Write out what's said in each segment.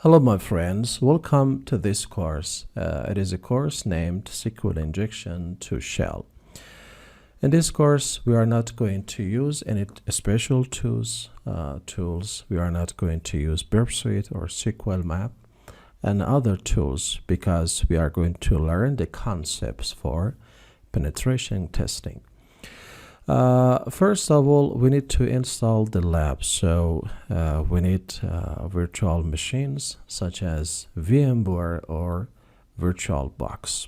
Hello my friends, welcome to this course. It is a course named SQL Injection to Shell. In this course, we are not going to use any special tools. We are not going to use Burp Suite or SQL Map and other tools because we are going to learn the concepts for penetration testing. First of all, we need to install the lab. So we need virtual machines such as VMware or VirtualBox.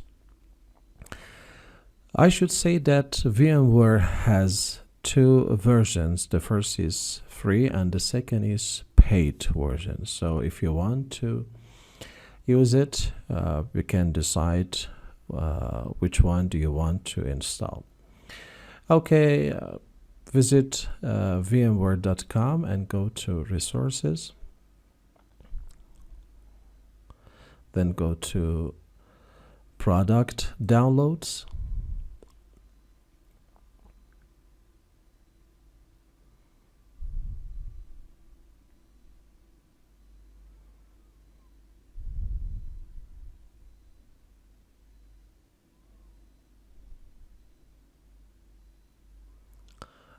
I should say that VMware has two versions. The first is free and the second is paid version. So if you want to use it, you can decide which one do you want to install. Okay, visit vmware.com and go to resources. Then go to product downloads.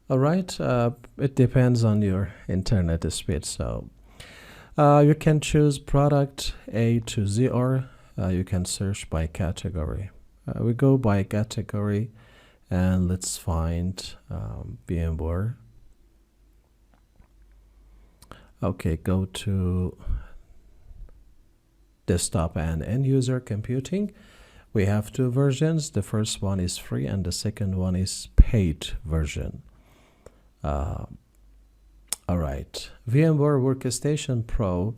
All right, it depends on your internet speed. So you can choose product A to Z, or you can search by category. We go by category and let's find VMware. Okay, go to desktop and end user computing. We have two versions. The first one is free and the second one is paid version. All right, VMware Workstation Pro,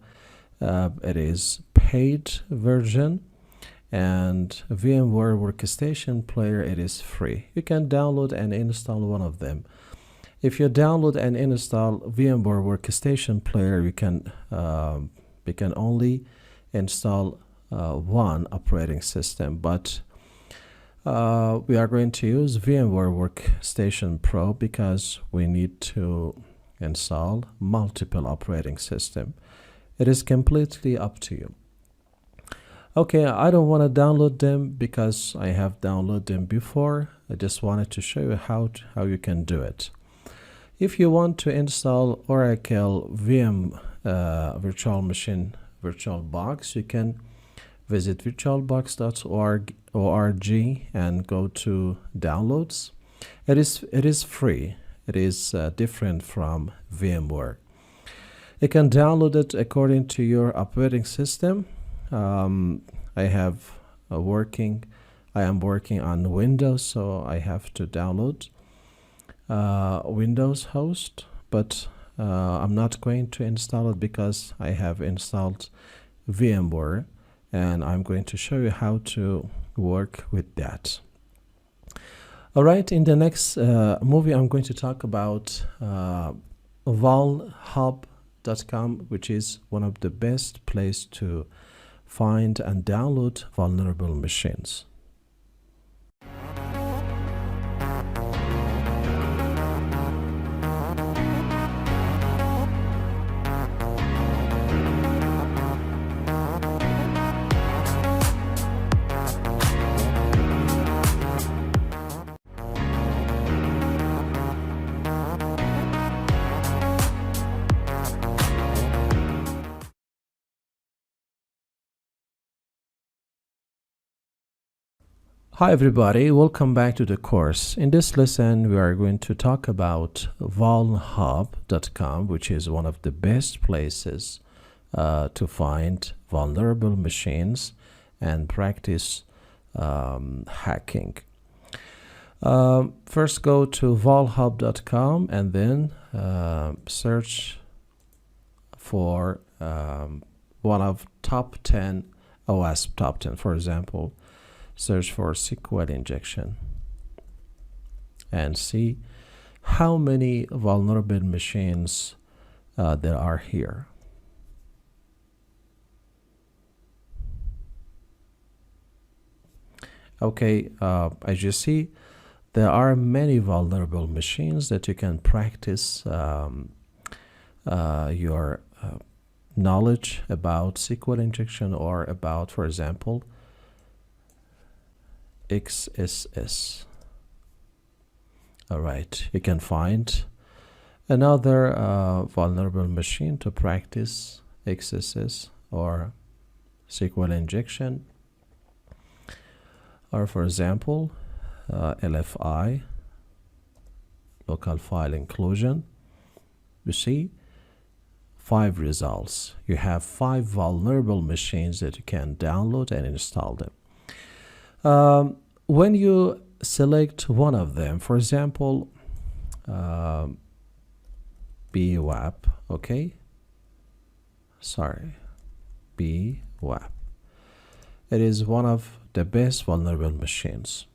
it is paid version, and VMware Workstation Player, it is free. You can download and install one of them. If you download and install VMware Workstation Player, you can only install one operating system, but we are going to use VMware Workstation Pro because we need to install multiple operating systems. It is completely up to you. Okay, I don't want to download them because I have downloaded them before. I just wanted to show you how you can do it. If you want to install Oracle VM virtual machine VirtualBox, you can visit virtualbox.org and go to downloads. It is free. It is different from VMware. You can download it according to your operating system. I am working on Windows, so I have to download Windows host, but I'm not going to install it because I have installed VMware, and I'm going to show you how to work with that. All right, in the next movie, I'm going to talk about vulnhub.com, which is one of the best places to find and download vulnerable machines. Hi everybody, welcome back to the course. In this lesson, we are going to talk about vulnhub.com, which is one of the best places to find vulnerable machines and practice hacking. First go to vulnhub.com and then search for one of top 10 OWASP top 10, for example. Search for SQL Injection and see how many vulnerable machines there are here. Okay, as you see, there are many vulnerable machines that you can practice your knowledge about SQL injection or about, for example, XSS. All right, you can find another vulnerable machine to practice XSS or SQL injection, or for example, LFI, local file inclusion. You see 5 results. You have 5 vulnerable machines that you can download and install them. When you select one of them, for example, BWAP, okay? Sorry, BWAP. It is one of the best vulnerable machines.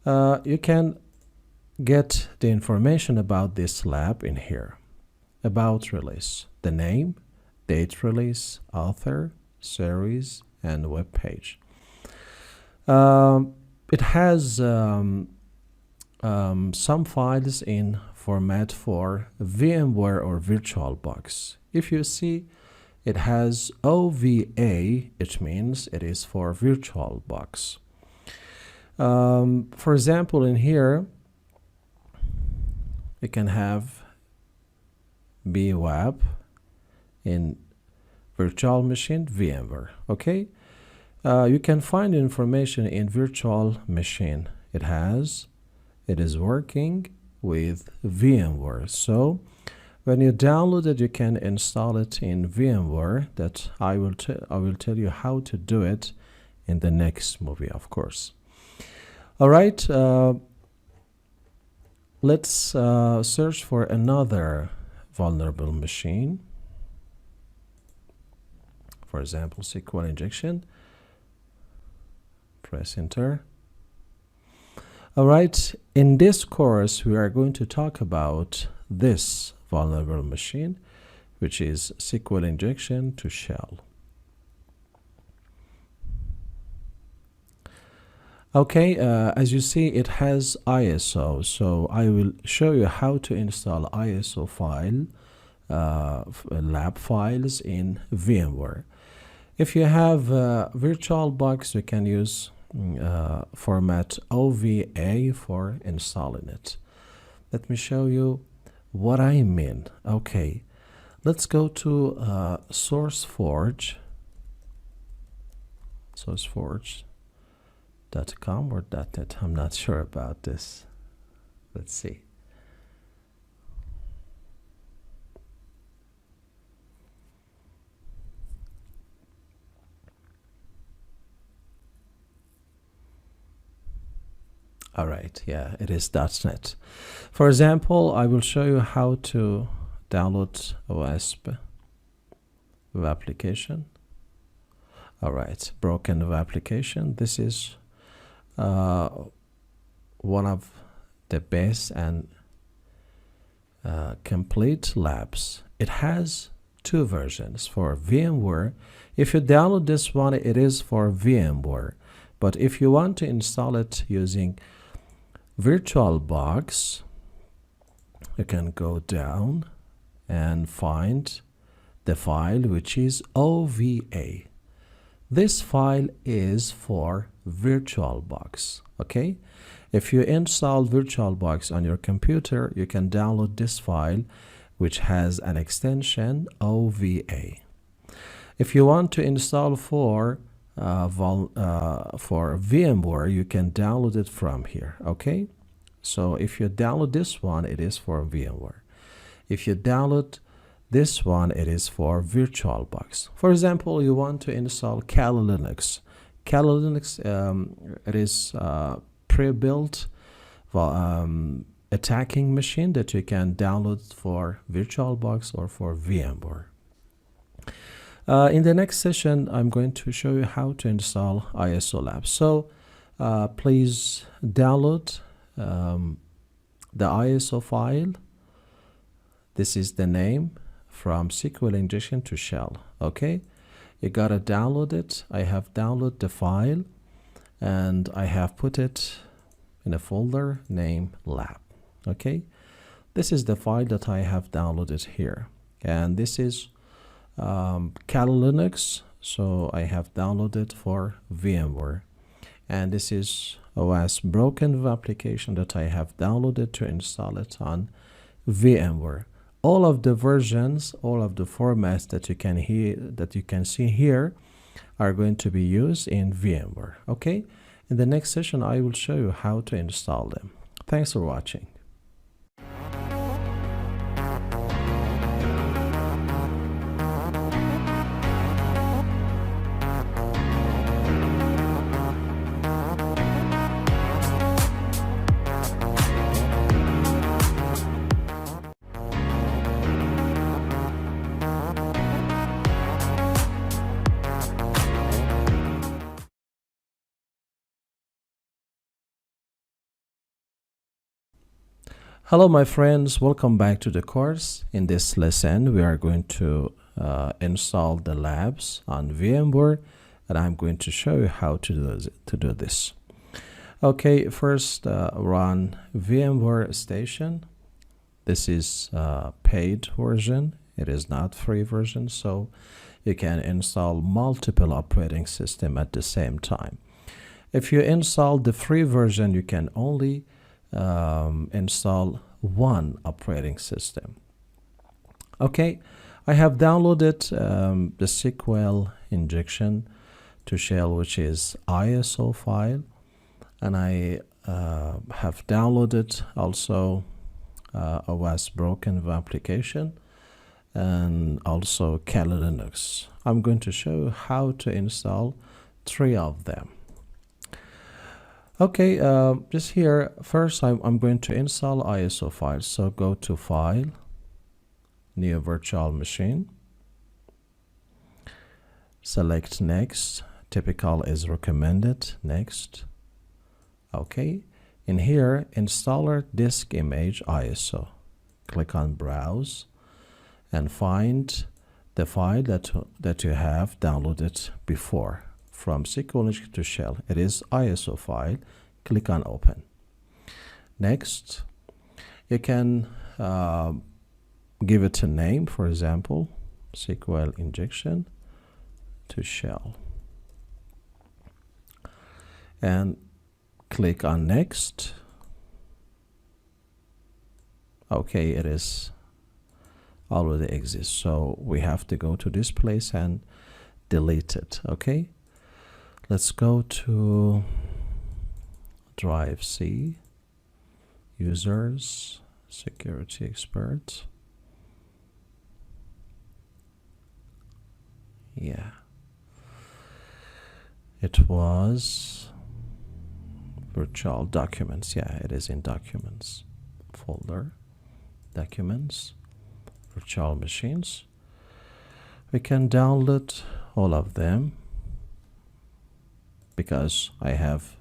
You can get the information about this lab in here. About release, the name, date release, author, series, and web page. It has some files in format for VMware or VirtualBox. If you see, it has OVA, it means it is for VirtualBox. For example, in here, you can have BWAP in virtual machine VMware. Okay, you can find information in virtual machine. It is working with VMware. So when you download it, you can install it in VMware. That I will tell you how to do it in the next movie, of course. All right, let's search for another vulnerable machine. For example, SQL injection. Press enter. All right, in this course, we are going to talk about this vulnerable machine, which is SQL injection to shell. Okay, as you see, it has ISO, so I will show you how to install ISO file, lab files in VMware. If you have VirtualBox, you can use format OVA for installing it. Let me show you what I mean. Okay, let's go to SourceForge. SourceForge.com or .net, I'm not sure about this. Let's see. All right, yeah, it is .net. For example, I will show you how to download OWASP web application. All right, broken web application. This is one of the best and complete labs. It has 2 versions for VMware. If you download this one, it is for VMware. But if you want to install it using VirtualBox, you can go down and find the file which is OVA. This file is for VirtualBox. Okay, if you install VirtualBox on your computer, you can download this file which has an extension OVA. If you want to install for VMware, you can download it from here. Okay, so if you download this one, it is for VMware. If you download this one, it is for VirtualBox. For example, you want to install Kali Linux. Kali Linux, it is pre-built attacking machine that you can download for VirtualBox or for VMware. In the next session, I'm going to show you how to install ISO Lab. So please download the ISO file. This is the name from SQL Injection to shell. Okay, you gotta download it. I have downloaded the file and I have put it in a folder named lab. Okay, this is the file that I have downloaded here. and this is Kali Linux, so I have downloaded for VMware, and this is OWASP broken application that I have downloaded to install it on VMware. All of the versions, all of the formats that you can see here are going to be used in VMware. Okay, in the next session I will show you how to install them. Thanks for watching. Hello my friends, welcome back to the course. In this lesson we are going to install the labs on VMware, and I'm going to show you how to do this. Okay, first run VMware Station. This is paid version, it is not free version, so you can install multiple operating systems at the same time. If you install the free version, you can only install one operating system. Okay, I have downloaded the SQL Injection to shell, which is ISO file, and I have downloaded also OWASP broken application and also Kali Linux. I'm going to show you how to install 3 of them. Okay, just here, first I'm going to install ISO files. So go to File, New Virtual Machine, select Next, typical is recommended, Next. Okay, in here, Installer Disk Image ISO. Click on Browse and find the file that you have downloaded before. From SQL Injection to shell, it is ISO file. Click on Open. Next, you can give it a name, for example, SQL Injection to shell, and click on Next. Okay, it is already exists, so we have to go to this place and delete it. Okay, let's go to Drive C, Users, Security Expert. Yeah, it was Virtual Documents. Yeah, it is in Documents folder, Documents, Virtual Machines. We can download all of them because I have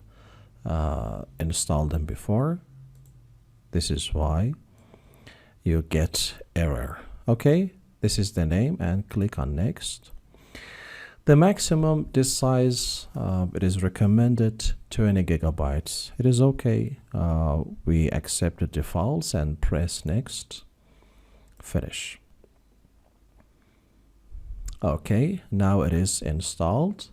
installed them before. This is why you get error. Okay, this is the name, and click on Next. The maximum disk size, it is recommended 20 gigabytes. It is okay. We accept the defaults and press Next. Finish. Okay, now it is installed.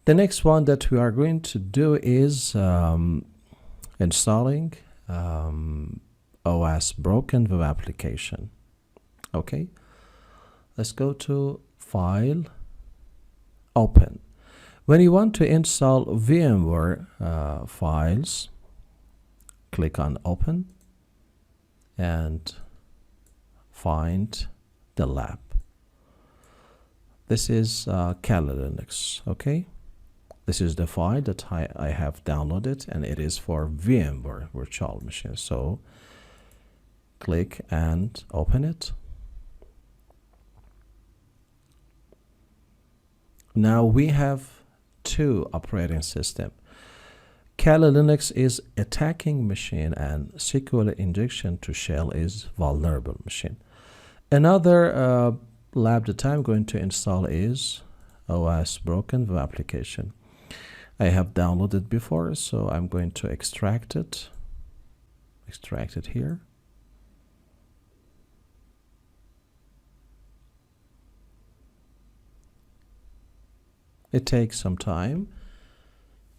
The next one that we are going to do is installing OWASP broken web application. Okay, let's go to File, Open. When you want to install VMware files, click on Open and find the lab. This is Kali Linux. Okay, this is the file that I have downloaded, and it is for VMware virtual machine. So click and open it. Now we have 2 operating systems. Kali Linux is attacking machine, and SQL Injection to shell is vulnerable machine. Another lab that I'm going to install is OWASP broken web application. I have downloaded before, so I'm going to extract it here. It takes some time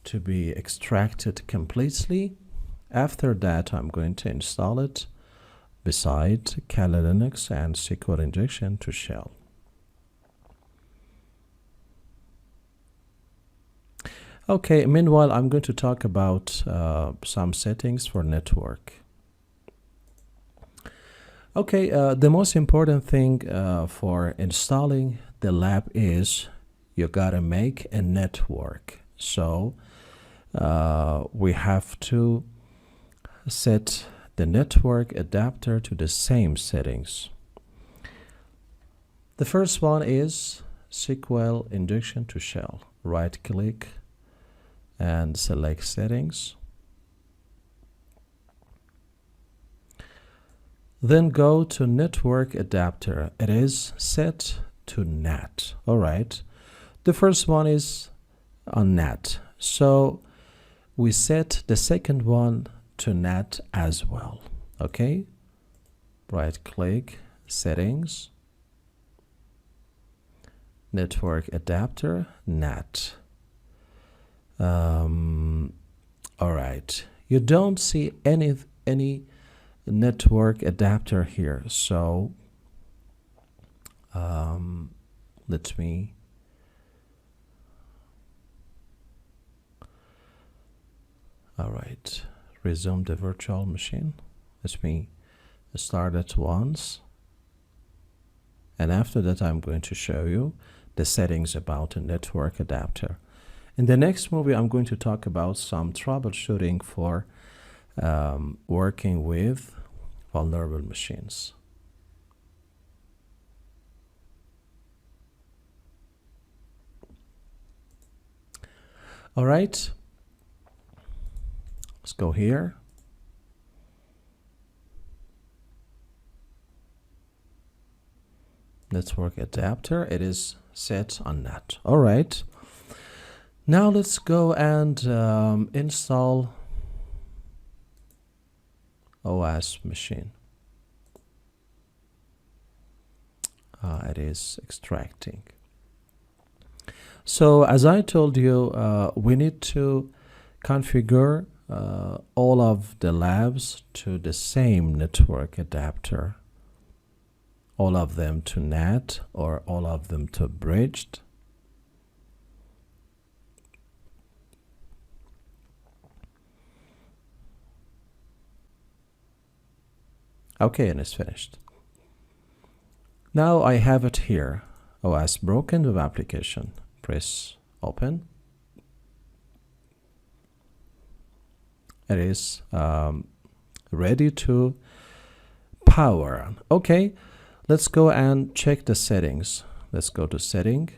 to be extracted completely. After that, I'm going to install it beside Kali Linux and SQL Injection to shell. Okay, meanwhile, I'm going to talk about some settings for network. Okay, the most important thing for installing the lab is you gotta make a network. So we have to set the network adapter to the same settings. The first one is SQL Injection to shell. Right click and select settings. Then go to network adapter. It is set to NAT. All right. The first one is on NAT. So we set the second one to NAT as well. Okay. Right click, settings, network adapter, NAT. All right. You don't see any network adapter here. So let me resume the virtual machine. Let me start it once, and after that I'm going to show you the settings about a network adapter. In the next movie, I'm going to talk about some troubleshooting for working with vulnerable machines. All right, let's go here. Network adapter, it is set on NAT. All right, now let's go and install OWASP machine. It is extracting. So as I told you, we need to configure all of the labs to the same network adapter. All of them to NAT or all of them to bridged. Okay, and it's finished. Now I have it here. OWASP broken web application. Press open. It is ready to power on. Okay, let's go and check the settings. Let's go to setting.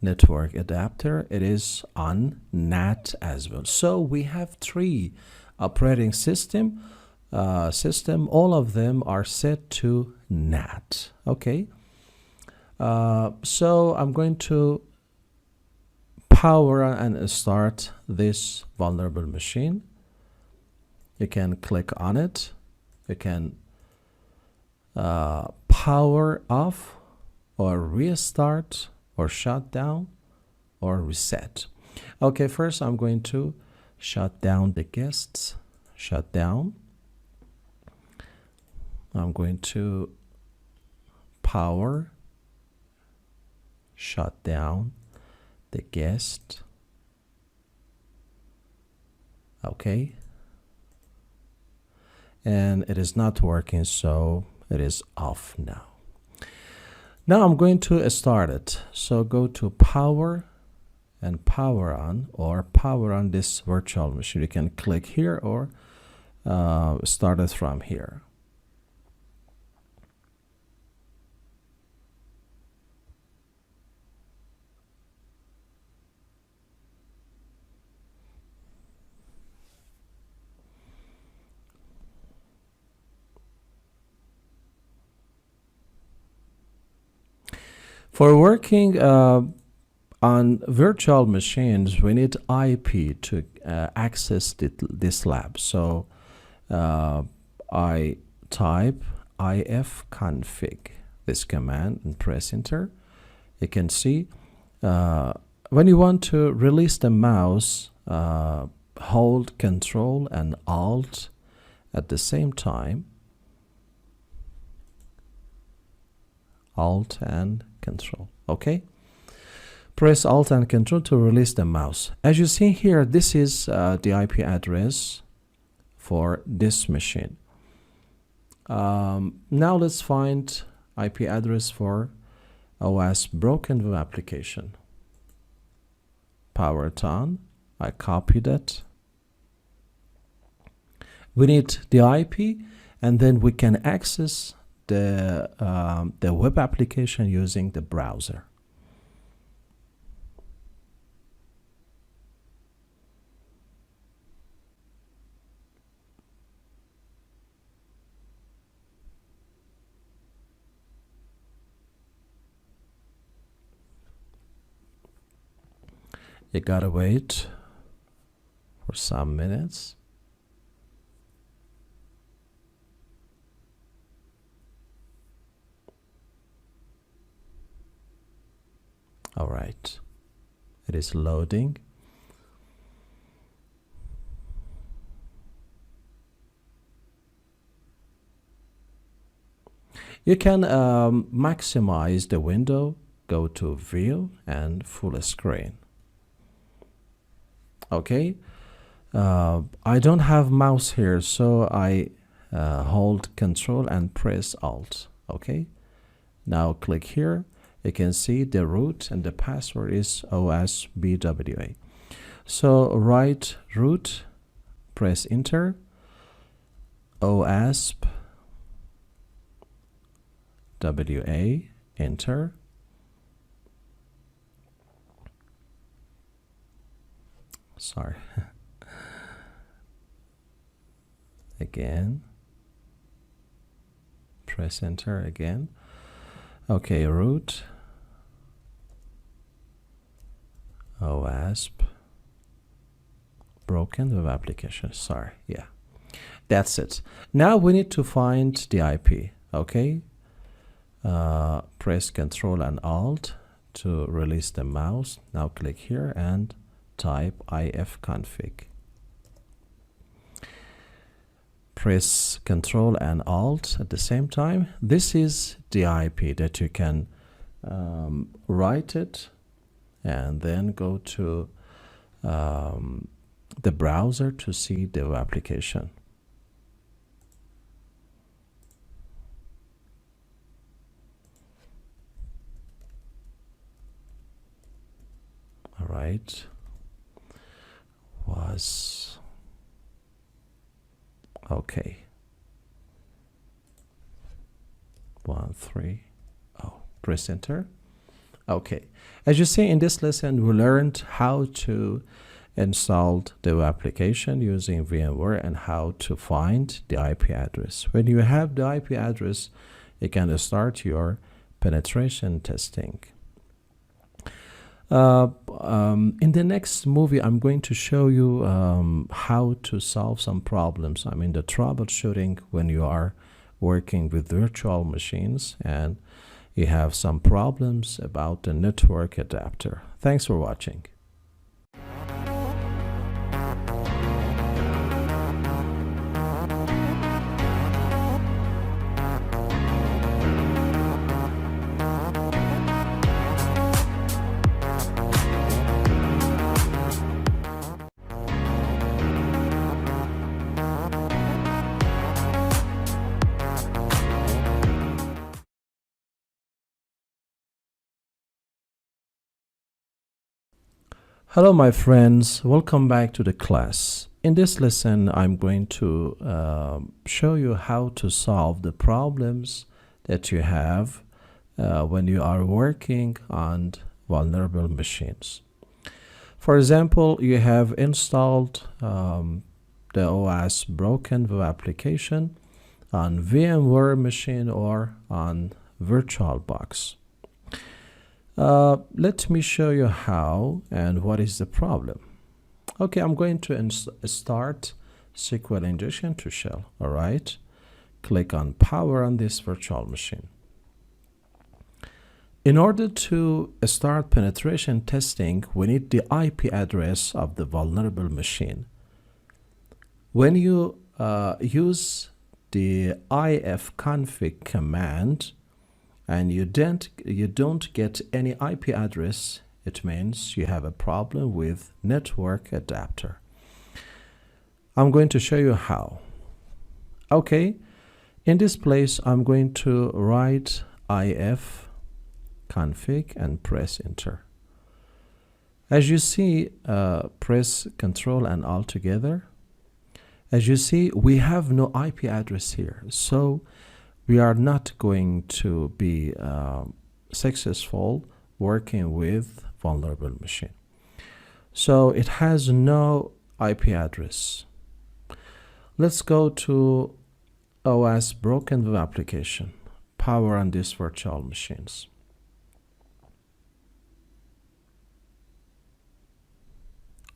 Network adapter. It is on NAT as well. So we have 3 operating system. All of them are set to NAT. Okay. So I'm going to power and start this vulnerable machine. You can click on it. You can power off or restart or shut down or reset. Okay, first I'm going to shut down the guests. Shut down. I'm going to power, shut down the guest. Okay. And it is not working, so it is off now. Now I'm going to start it. So go to power and power on, or power on this virtual machine. You can click here or start it from here. For working on virtual machines, we need IP to access this lab. So I type ifconfig, this command, and press enter. You can see when you want to release the mouse, hold Control and Alt at the same time. Alt and Control. Okay. Press Alt and Control to release the mouse. As you see here, this is the IP address for this machine. Now let's find IP address for OWASP broken web application. Power it on. I copied it. We need the IP, and then we can access the web application using the browser. You gotta wait for some minutes. All right, it is loading. You can maximize the window, go to View and Full Screen. Okay, I don't have mouse here, so I hold Control and press Alt. Okay, now click here. You can see the root and the password is OSBWA. So write root, press enter, OWASP WA, enter. Sorry. Again. Press enter again. Okay, root, OWASP broken web application. Sorry, yeah, that's it. Now we need to find the IP. Okay, press Control and Alt to release the mouse. Now click here and type ifconfig. Press Control and Alt at the same time. This is the IP that you can write it and then go to the browser to see the application. All right. Was okay. 130. Press enter. Okay. As you see in this lesson, we learned how to install the application using VMware and how to find the IP address. When you have the IP address, you can start your penetration testing. In the next movie, I'm going to show you how to solve some problems. I mean, the troubleshooting when you are working with virtual machines and you have some problems about the network adapter. Thanks for watching. Hello my friends, welcome back to the class. In this lesson I'm going to show you how to solve the problems that you have when you are working on vulnerable machines. For example, you have installed the OWASP broken web application on VMware machine or on VirtualBox. Let me show you how and what is the problem. Okay, I'm going to start SQL Injection to shell. All right, click on power on this virtual machine. In order to start penetration testing, we need the IP address of the vulnerable machine. When you use the ifconfig command and you don't get any IP address, it means you have a problem with network adapter. I'm going to show you how. Okay, in this place I'm going to write ifconfig and press enter. As you see, press Ctrl and Alt together. As you see, we have no IP address here, so we are not going to be successful working with vulnerable machine. So it has no IP address. Let's go to OWASP broken web application, power on these virtual machines.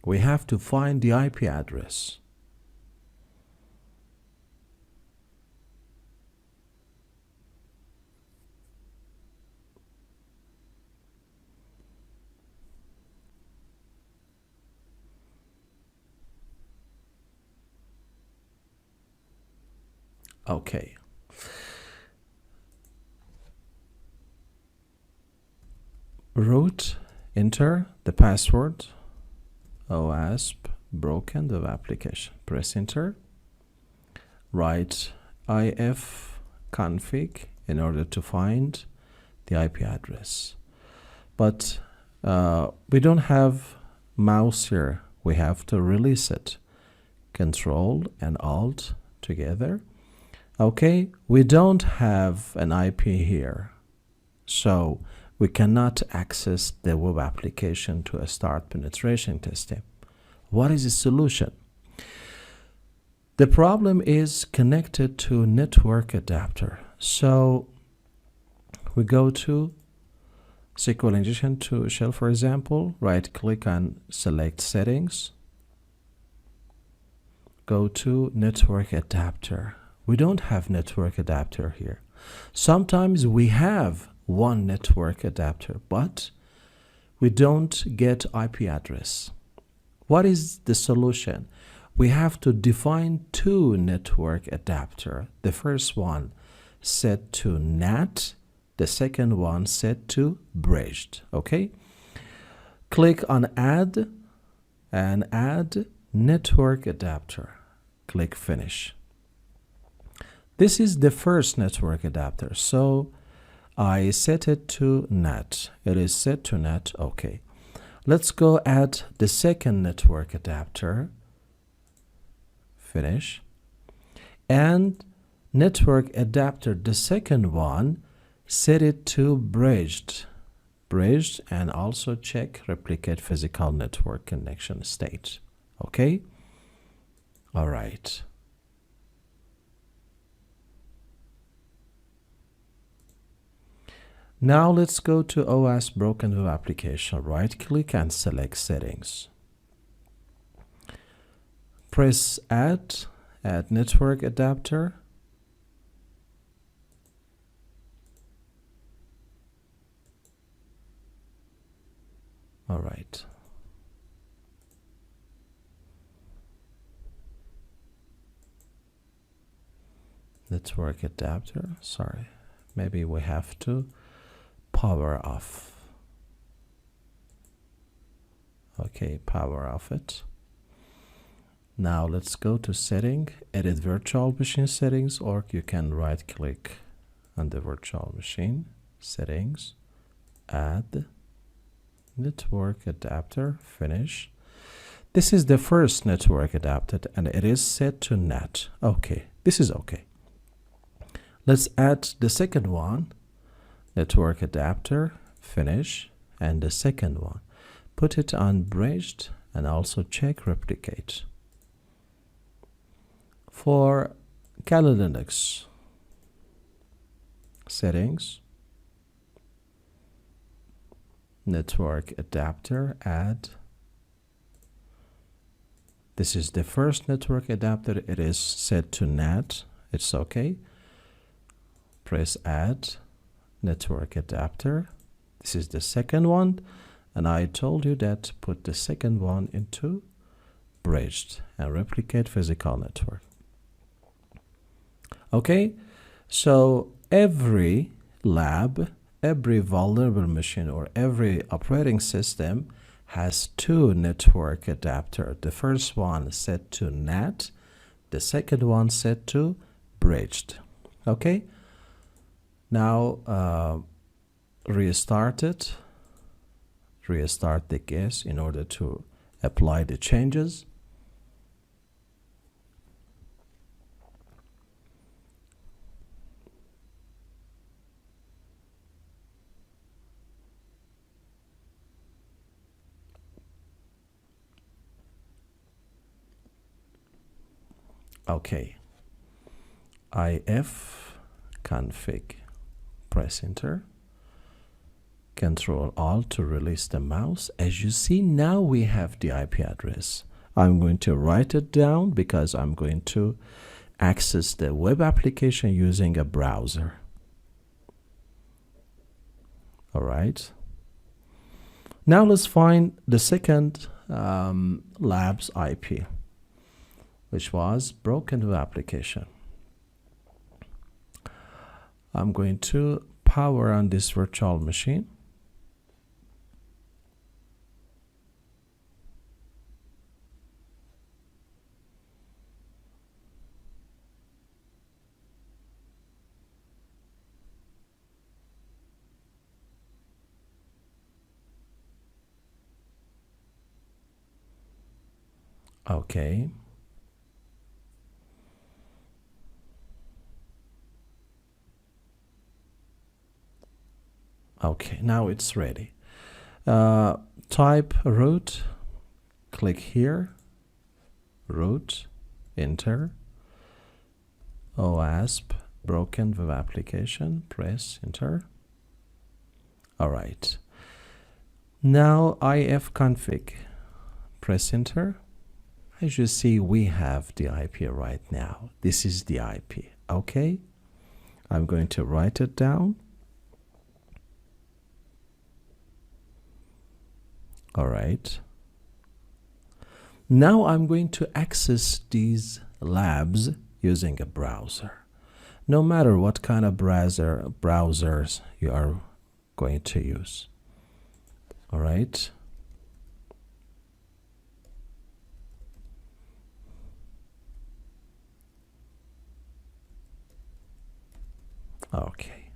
We have to find the IP address. Okay. Root, enter the password, OWASP broken web application. Press enter. Write ifconfig in order to find the IP address. But we don't have mouse here. We have to release it. Control and Alt together. Okay, we don't have an IP here, so we cannot access the web application to start penetration testing. What is the solution? The problem is connected to network adapter. So we go to SQL Injection to shell, for example, right click on select settings, go to network adapter. We don't have network adapter here. Sometimes we have one network adapter, but we don't get IP address. What is the solution? We have to define two network adapter. The first one set to NAT, the second one set to bridged. Okay? Click on add and add network adapter. Click finish. This is the first network adapter, so I set it to NAT. It is set to NAT. Okay. Let's go add the second network adapter. Finish. And network adapter, the second one, set it to bridged. Bridged, and also check replicate physical network connection state. Okay? All right. Now let's go to OWASP broken web application. Right click and select settings. Press add network adapter. All right. Network adapter. Sorry, maybe we have to power off. Okay, power off it. Now let's go to setting, edit virtual machine settings, or you can right click on the virtual machine settings, add network adapter, finish. This is the first network adapter and it is set to NAT. Okay, this is okay. Let's add the second one, network adapter, finish, and the second one. Put it on bridged and also check replicate. For Kali Linux, settings, network adapter, add. This is the first network adapter. It is set to NAT. It's okay. Press add network adapter, This is the second one, and I told you that put the second one into bridged and replicate physical network. Okay, so every lab, every vulnerable machine, or every operating system has two network adapters. The first one set to NAT, the second one set to bridged. Okay, now restart it, restart the case in order to apply the changes. Okay, if config, press enter, Control Alt to release the mouse. As you see, now we have the IP address. I'm going to write it down because I'm going to access the web application using a browser. All right. Now let's find the second lab's IP, which was broken web application. I'm going to power on this virtual machine. Okay. Okay, now it's ready. Type root, click here, root, enter, OWASP, broken web application, press enter. All right. Now ifconfig, press enter. As you see, we have the IP right now. This is the IP. Okay. I'm going to write it down. All right. Now I'm going to access these labs using a browser. No matter what kind of browsers you are going to use. All right. Okay.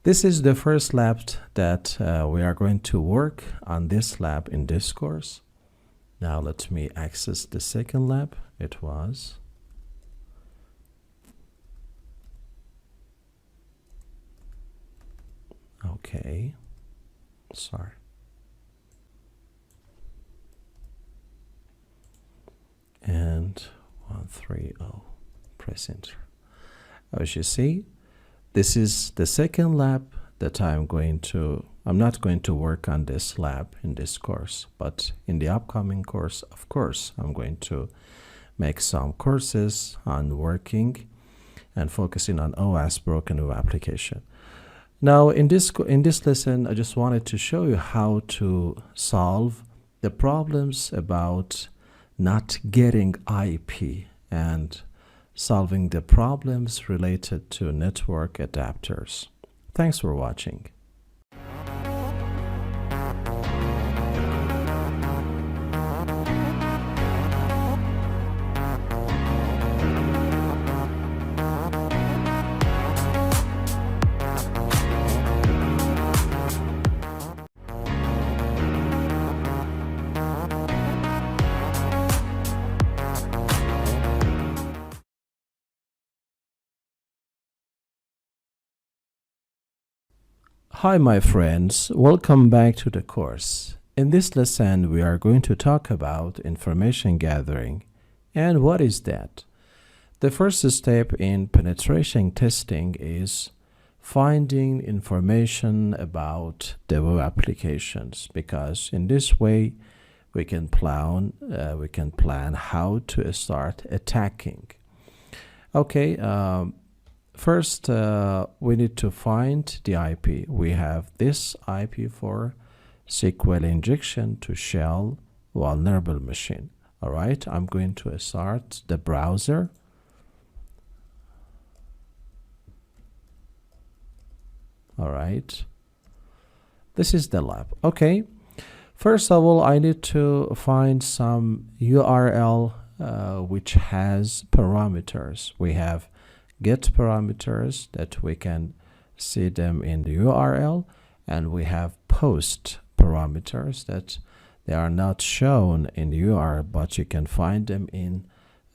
This is the first lab that we are going to work on this lab in this course. Now let me access the second lab. It was okay. Sorry. And 130. Press enter. As you see, this is the second lab that I'm not going to work on this lab in this course, but in the upcoming course, of course, I'm going to make some courses on working and focusing on OWASP broken web application. Now, in this lesson, I just wanted to show you how to solve the problems about not getting IP and solving the problems related to network adapters. Thanks for watching. Hi my friends, welcome back to the course. In this lesson we are going to talk about information gathering. And what is that? The first step in penetration testing is finding information about the web applications, because in this way we can plan how to start attacking. Okay, first we need to find the IP. We have this IP for SQL injection to shell vulnerable machine. All right, I'm going to start the browser. All right, this is the lab. Okay, first of all, I need to find some URL which has parameters. We have get parameters that we can see them in the URL, and we have post parameters that they are not shown in the URL, but you can find them in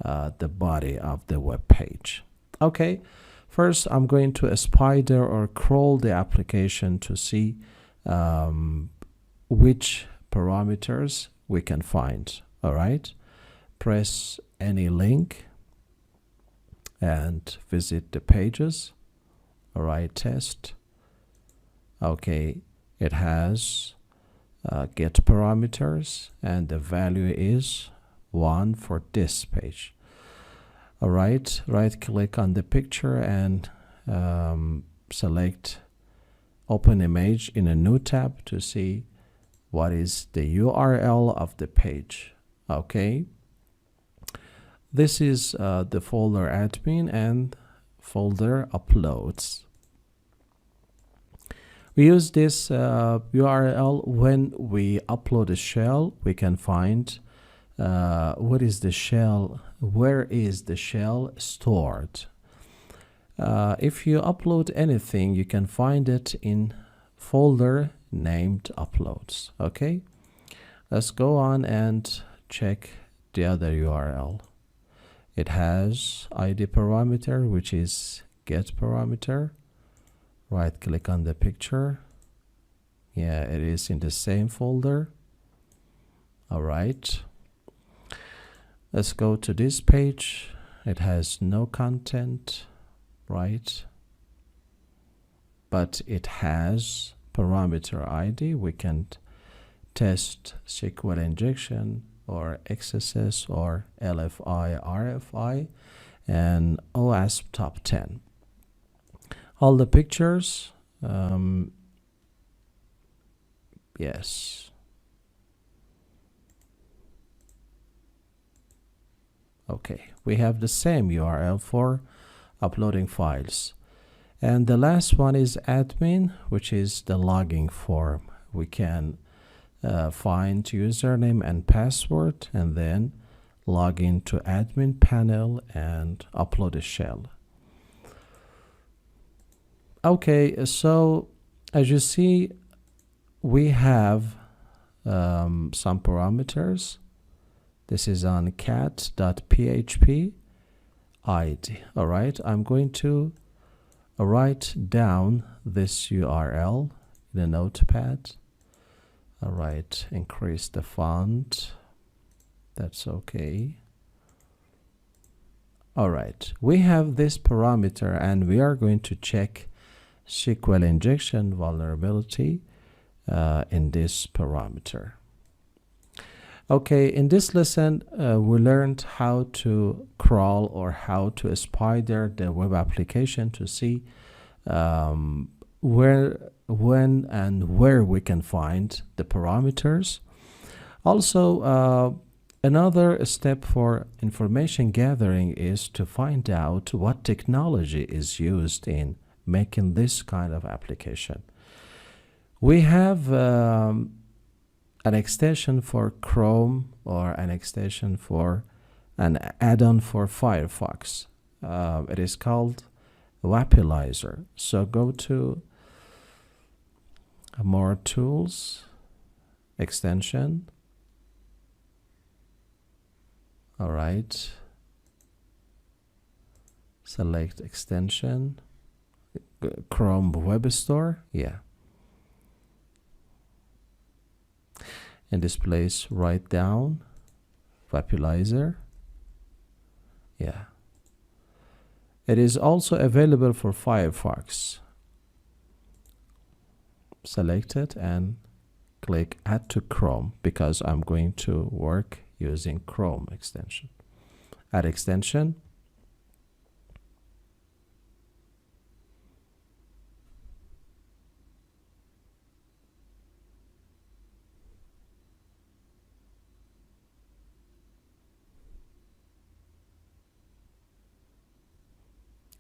the body of the web page. Okay, first I'm going to spider or crawl the application to see which parameters we can find. All right, press any link and visit the pages. All right, test. Okay, it has get parameters, and the value is 1 for this page. All right, right click on the picture and select open image in a new tab to see what is the URL of the page. Okay, this is the folder admin and folder uploads. We use this URL when we upload a shell. We can find what is the shell, where is the shell stored. If you upload anything, you can find it in folder named uploads. Okay, let's go on and check the other URL. It has ID parameter, which is get parameter. Right click on the picture. Yeah, it is in the same folder. All right, let's go to this page. It has no content, right? But it has parameter ID. We can test SQL injection or XSS or LFI, RFI, and OWASP top 10. All the pictures, yes. Okay, we have the same URL for uploading files. And the last one is admin, which is the logging form. We can find username and password and then log into admin panel and upload a shell. Okay, so as you see, we have some parameters. This is on cat.php id. All right, I'm going to write down this URL in a notepad. All right, increase the font. That's okay. All right, we have this parameter and we are going to check SQL injection vulnerability in this parameter. Okay, in this lesson, we learned how to crawl or how to spider the web application to see where, when, and where we can find the parameters. Also, another step for information gathering is to find out what technology is used in making this kind of application. We have an extension for Chrome or an extension for an add-on for Firefox. It is called Wapilizer. So go to more tools, extension. All right. Select extension. Chrome Web Store. Yeah. In this place, write down Wapilizer. Yeah. It is also available for Firefox. Select it and click Add to Chrome because I'm going to work using Chrome extension. Add extension.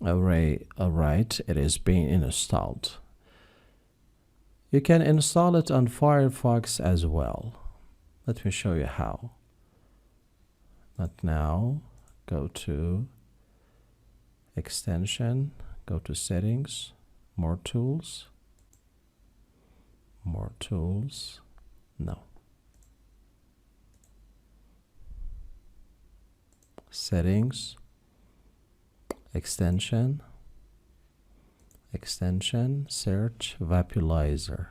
array. Alright, it is being installed. You can install it on Firefox as well. Let me show you how. Not now. Go to extension, go to settings, more tools, no. Settings, extension, search Vapulizer,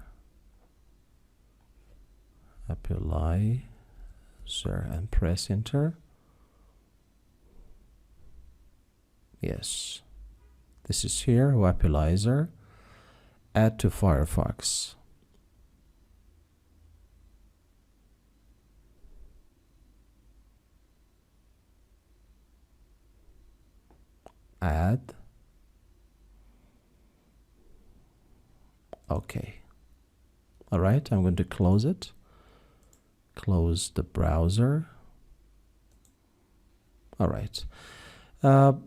and press enter. Yes, this is here, Vapulizer. Add to Firefox. Add. Okay. All right, I'm going to close it. Close the browser. All right.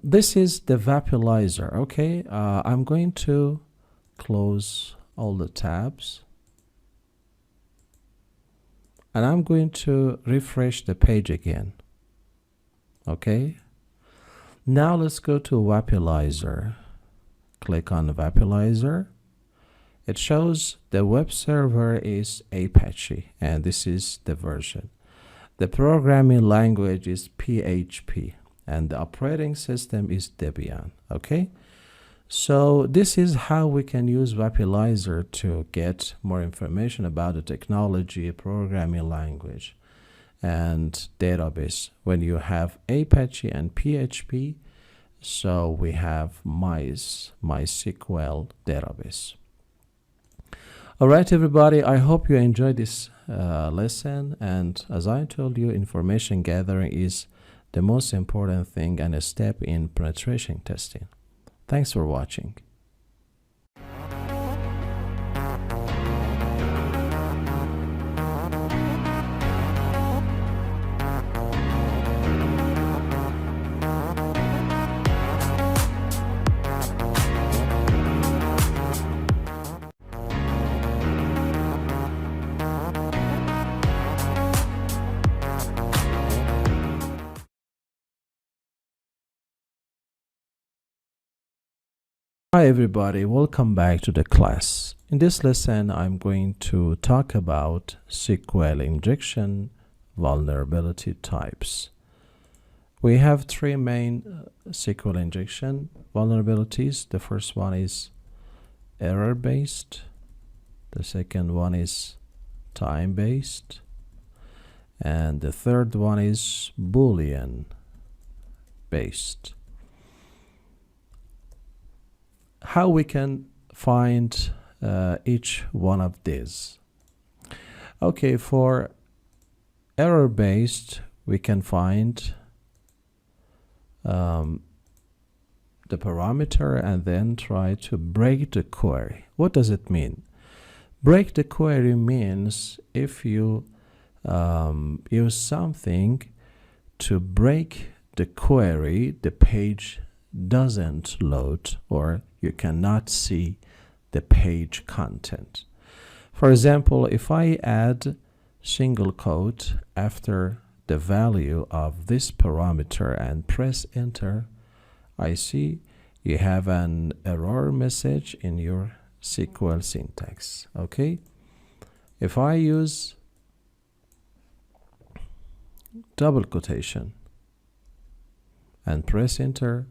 This is the Vapulizer. Okay, I'm going to close all the tabs. And I'm going to refresh the page again. Okay. Now let's go to Vapulizer. Click on Vapulizer. It shows the web server is Apache, and this is the version. The programming language is PHP, and the operating system is Debian. Okay. So this is how we can use Vapulizer to get more information about the technology, programming language, and database. When you have Apache and PHP, so we have MySQL database. All right, everybody, I hope you enjoyed this lesson. And as I told you, information gathering is the most important thing and a step in penetration testing. Thanks for watching. Hi everybody, welcome back to the class. In this lesson, I'm going to talk about SQL injection vulnerability types. We have three main SQL injection vulnerabilities. The first one is error-based. The second one is time-based. And the third one is Boolean-based. How we can find each one of these? Okay, for error-based, we can find the parameter and then try to break the query. What does it mean? Break the query means if you use something to break the query, the page doesn't load, or you cannot see the page content. For example, if I add single quote after the value of this parameter and press enter, I see you have an error message in your SQL syntax. Okay, if I use double quotation and press enter,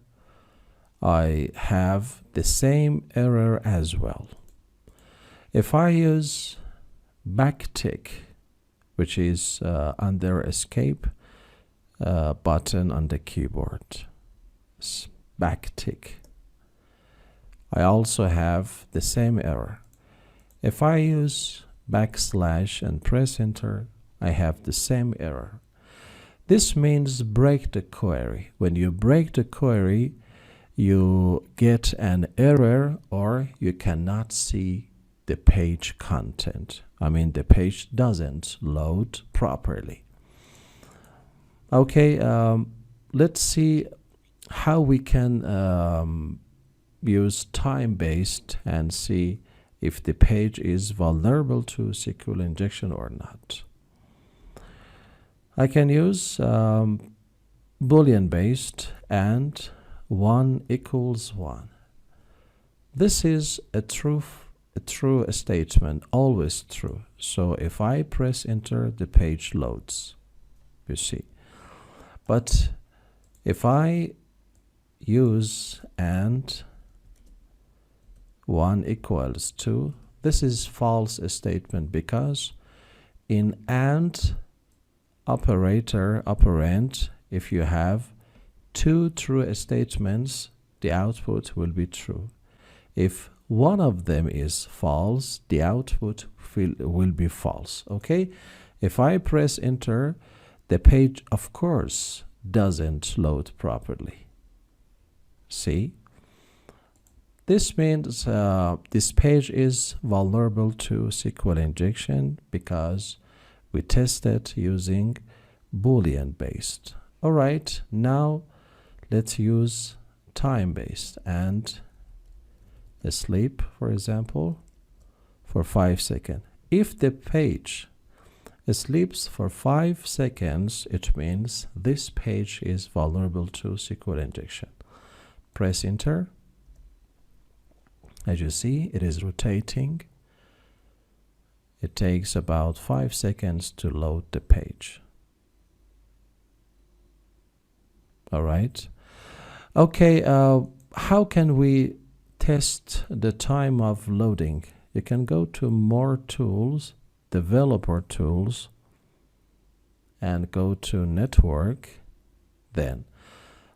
I have the same error as well. If I use backtick, which is under escape button on the keyboard, backtick, I also have the same error. If I use backslash and press enter, I have the same error. This means break the query. When you break the query, you get an error or you cannot see the page content. I mean, the page doesn't load properly. Okay, let's see how we can use time-based and see if the page is vulnerable to SQL injection or not. I can use Boolean-based and 1 equals 1. This is a true statement, always true. So if I press enter, the page loads, you see. But if I use and 1 equals 2, this is false statement, because in AND operator, operand, if you have 2 true statements, the output will be true. If one of them is false, the output will be false. Okay? If I press enter, the page, of course, doesn't load properly. See? This means this page is vulnerable to SQL injection because we tested using Boolean based. All right, now let's use time based and sleep, for example, for 5 seconds. If the page sleeps for 5 seconds, it means this page is vulnerable to SQL injection. Press enter. As you see, it is rotating. It takes about 5 seconds to load the page. All right. Okay, how can we test the time of loading? You can go to more tools, developer tools, and go to network. Then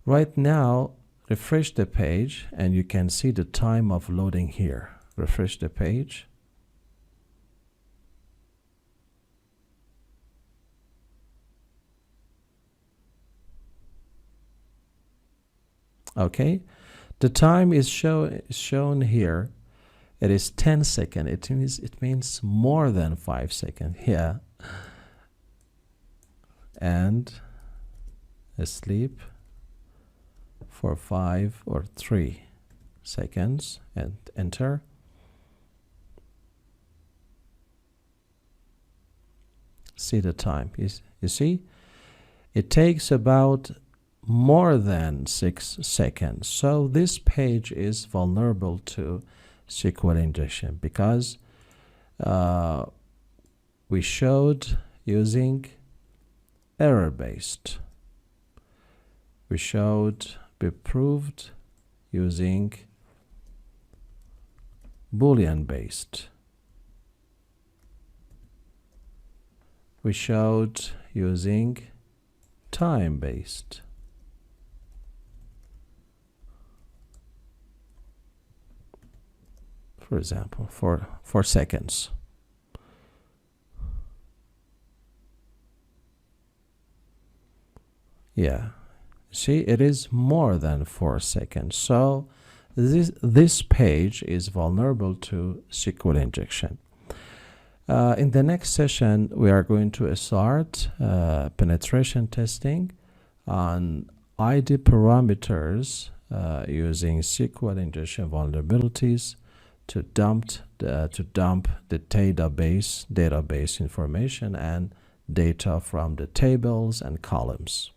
right now refresh the page and you can see the time of loading here. Refresh the page. Okay, the time is shown here. It is 10 seconds. It means more than 5 seconds. Yeah. And sleep for 5 or 3 seconds and enter. See the time. You see, it takes about more than 6 seconds. So this page is vulnerable to SQL injection because we showed using error based. We proved using Boolean based. We showed using time based. For example, for 4 seconds. Yeah, see, it is more than 4 seconds. So this page is vulnerable to SQL injection. In the next session, we are going to start penetration testing on ID parameters using SQL injection vulnerabilities to dump the database information and data from the tables and columns.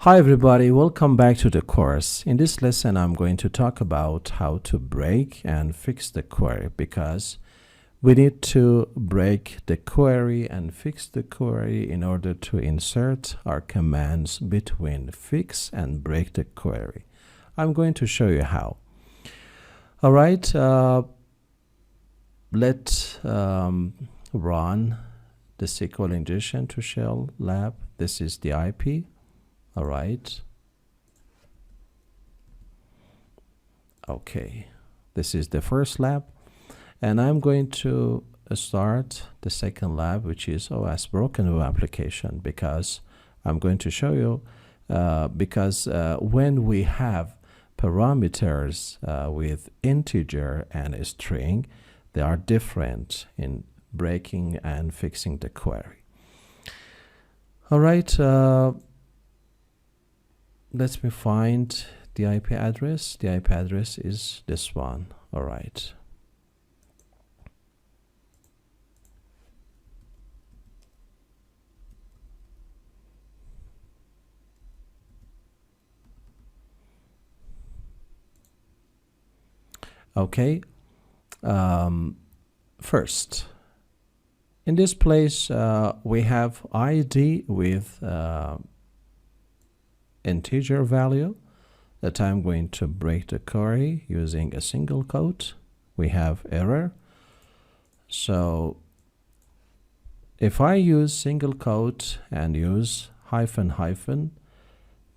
Hi everybody, welcome back to the course. In this lesson, I'm going to talk about how to break and fix the query, because we need to break the query and fix the query in order to insert our commands between fix and break the query. I'm going to show you how. All right, let's run the SQL Injection to Shell lab. This is the IP. All right. Okay, this is the first lab, and I'm going to start the second lab, which is OWASP broken web application, because I'm going to show you when we have parameters with integer and a string, they are different in breaking and fixing the query. All right, let me find the IP address. The IP address is this one. All right. Okay. First, in this place, we have ID with integer value that I'm going to break the query using a single quote. We have error. So if I use single quote and use hyphen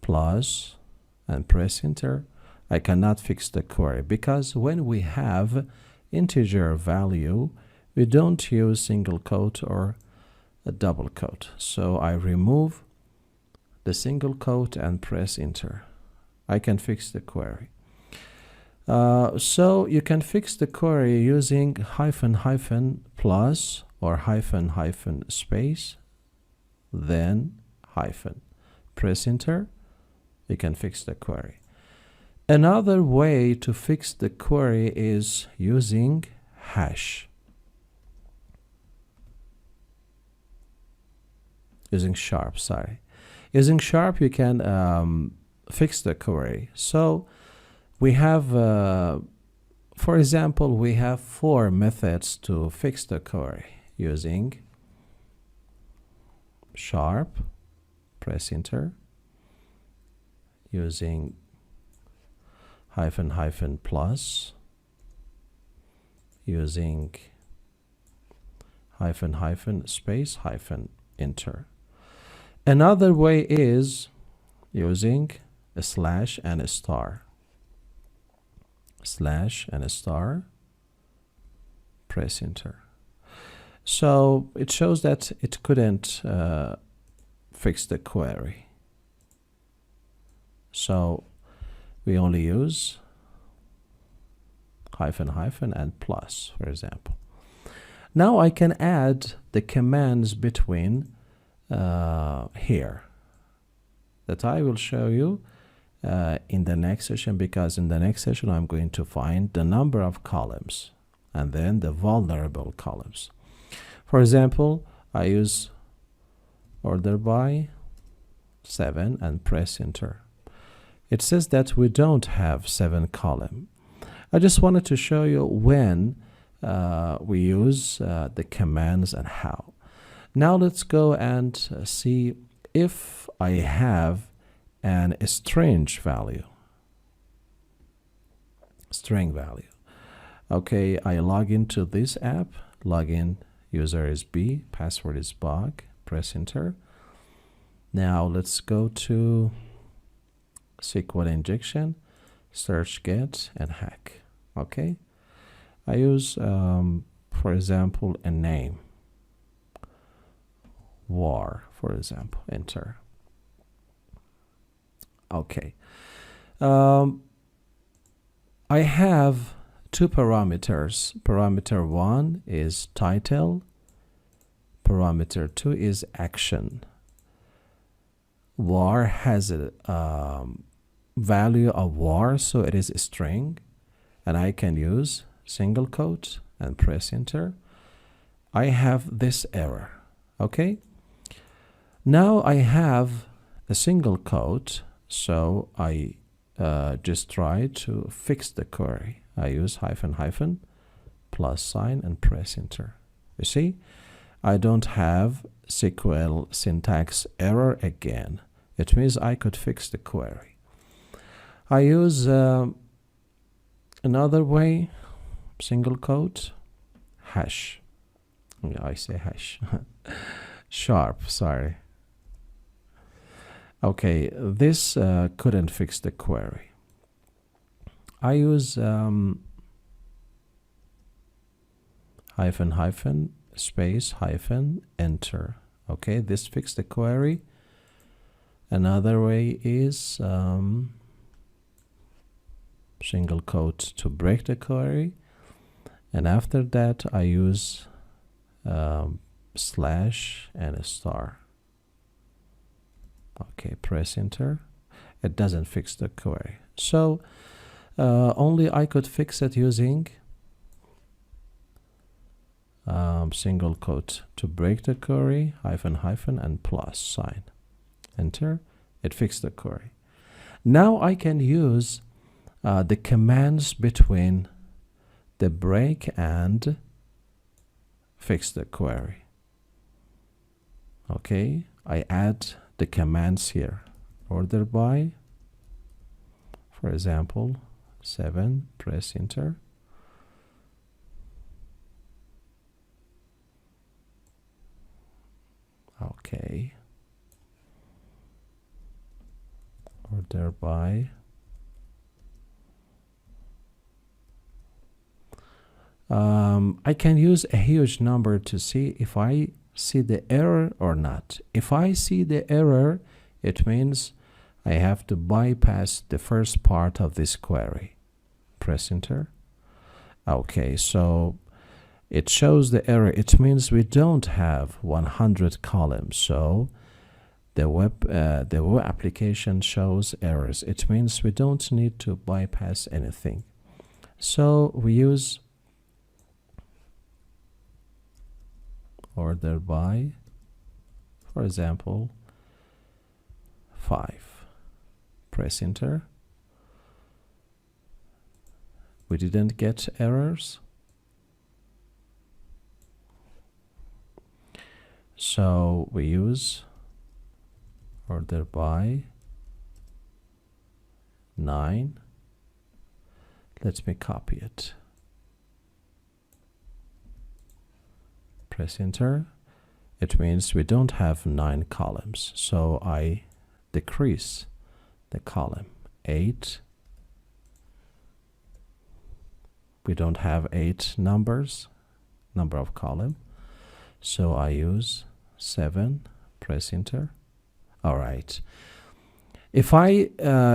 plus and press enter, I cannot fix the query, because when we have integer value, we don't use single quote or a double quote. So I remove the single quote and press enter. I can fix the query. So you can fix the query using hyphen plus or hyphen space, then hyphen. Press enter. You can fix the query. Another way to fix the query is using hash. Using sharp, sorry. Using sharp, you can fix the query. So we have, for example, we have 4 methods to fix the query using sharp, press enter, using hyphen plus, using hyphen space hyphen enter. Another way is using a slash and a star. Slash and a star, press enter. So it shows that it couldn't fix the query. So we only use hyphen and plus, for example. Now I can add the commands between here that I will show you in the next session, because in the next session I'm going to find the number of columns and then the vulnerable columns. For example, I use order by 7 and press enter. It says that we don't have 7 columns. I just wanted to show you when we use the commands and how. Now let's go and see if I have a string value. String value. Okay, I log into this app. Login user is B, password is bug. Press enter. Now let's go to SQL Injection, search get and hack. Okay, I use for example a name, war, for example, enter. Okay, I have 2 parameters. Parameter 1 is title, parameter 2 is action. War has a value of war, so it is a string, and I can use single quote and press enter. I have this error. Okay, now I have a single quote, so I just try to fix the query. I use hyphen plus sign and press enter. You see, I don't have SQL syntax error again. It means I could fix the query. I use another way, single quote, hash. Yeah, I say hash. Sharp, sorry. Okay, this couldn't fix the query. I use hyphen hyphen space hyphen enter. Okay, this fixed the query. Another way is single quote to break the query, and after that I use slash and a star. Okay, press enter. It doesn't fix the query, so only I could fix it using single quote to break the query, hyphen hyphen and plus sign. Enter. It fixed the query. Now I can use the commands between the break and fix the query. Okay, I add the commands here. Order by, for example, 7, press enter. Okay. Order by. I can use a huge number to see if I see the error or not. If I see the error, it means I have to bypass the first part of this query. Press enter. Okay, so it shows the error. It means we don't have 100 columns. So the web application shows errors. It means we don't need to bypass anything. So we use order by, for example, 5. Press enter. We didn't get errors. So we use order by 9. Let me copy it. Press enter. It means we don't have 9 columns. So I decrease the column 8. We don't have 8 number of column. So I use 7. Press enter. All right. If I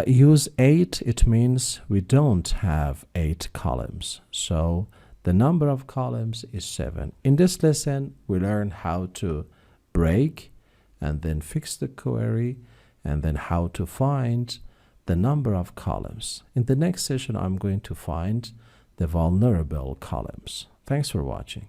use 8, it means we don't have 8 columns. So the number of columns is 7. In this lesson, we learn how to break and then fix the query, and then how to find the number of columns. In the next session, I'm going to find the vulnerable columns. Thanks for watching.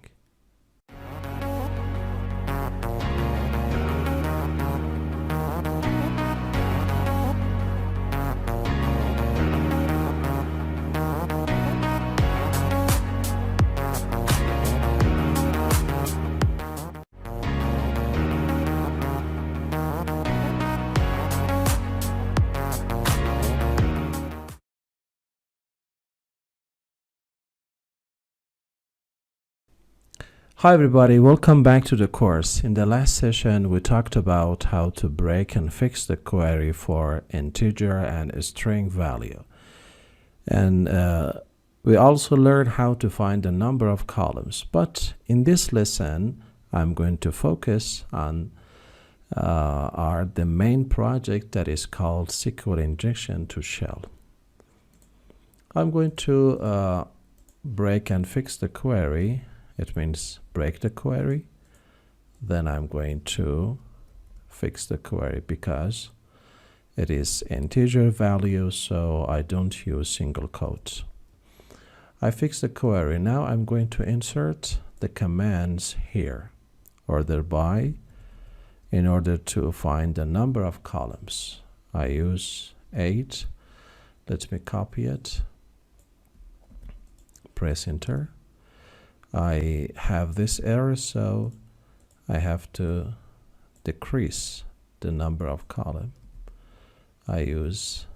Hi everybody, welcome back to the course. In the last session, we talked about how to break and fix the query for integer and string value. And we also learned how to find the number of columns. But in this lesson, I'm going to focus on the main project that is called SQL Injection to Shell. I'm going to break and fix the query. It means break the query. Then I'm going to fix the query because it is integer value, so I don't use single quotes. I fix the query. Now I'm going to insert the commands here. Order by, in order to find the number of columns. I use 8. Let me copy it. Press enter. I have this error, so I have to decrease the number of columns. I use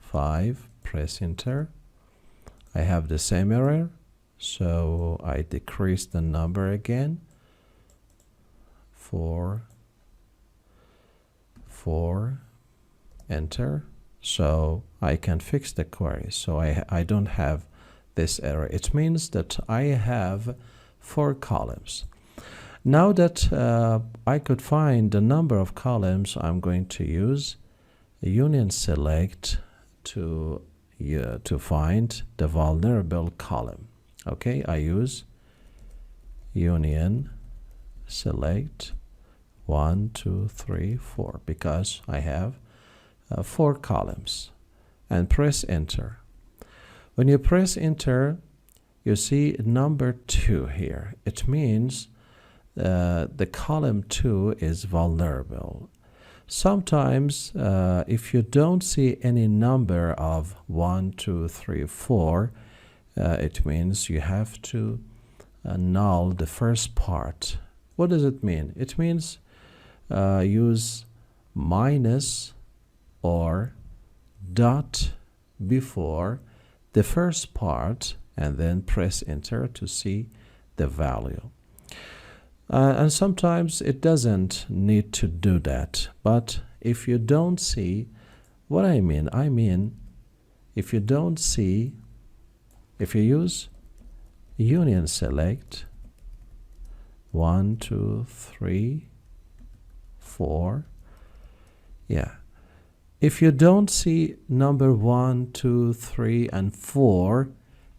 5, press enter. I have the same error, so I decrease the number again. 4, enter. So I can fix the query. So I don't have this error. It means that I have 4 columns. Now that I could find the number of columns, I'm going to use union select to find the vulnerable column. Okay, I use union select 1, 2, 3, 4 because I have 4 columns, and press enter. When you press enter, you see number 2 here. It means the column 2 is vulnerable. Sometimes if you don't see any number of 1, 2, 3, 4, it means you have to null the first part. What does it mean? It means use minus or dot before the first part and then press enter to see the value. And sometimes it doesn't need to do that. But if you don't see what I mean, if you don't see, if you use union select 1, 2, 3, 4, yeah. If you don't see number 1, 2, 3, and 4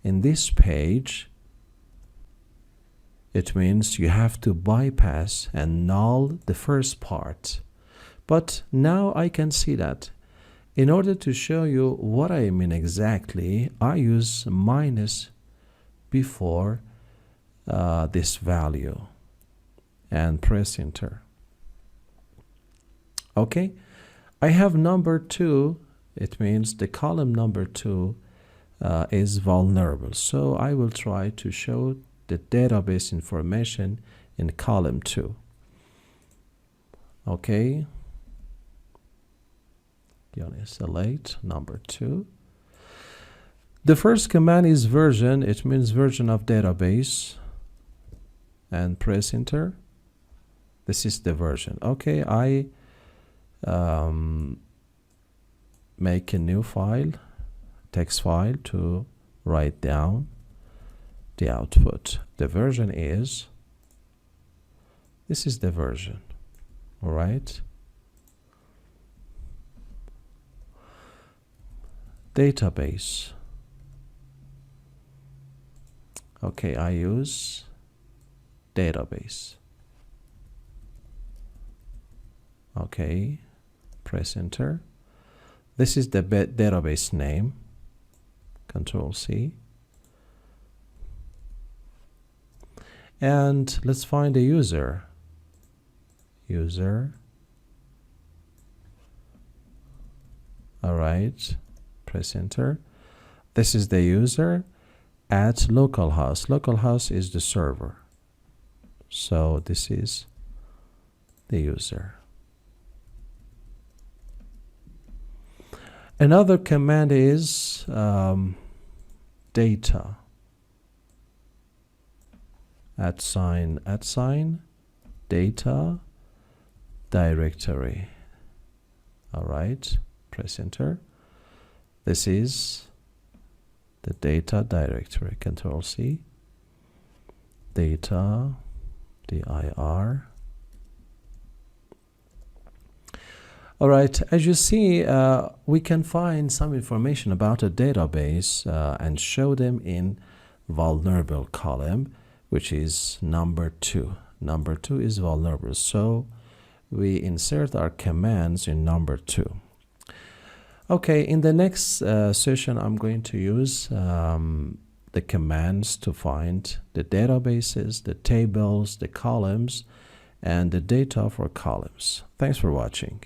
in this page, it means you have to bypass and null the first part. But now I can see that. In order to show you what I mean exactly, I use minus before this value and press enter. Okay, I have number 2. It means the column number 2 is vulnerable. So I will try to show the database information in column 2. Okay, union select number 2. The first command is version. It means version of database, and press enter. This is the version. Okay, I make a new file, text file, to write down the output. The version is, this is the version. All right, database. Okay, I use database. Okay, press enter. This is the database name. Control C. And let's find the user. User. All right, press enter. This is the user at localhost. Localhost is the server. So this is the user. Another command is data @sign data directory. All right, press enter. This is the data directory. Control C. Data dir. All right, as you see, we can find some information about a database and show them in vulnerable column, which is number 2. Number 2 is vulnerable, so we insert our commands in number 2. Okay, in the next session, I'm going to use the commands to find the databases, the tables, the columns, and the data for columns. Thanks for watching.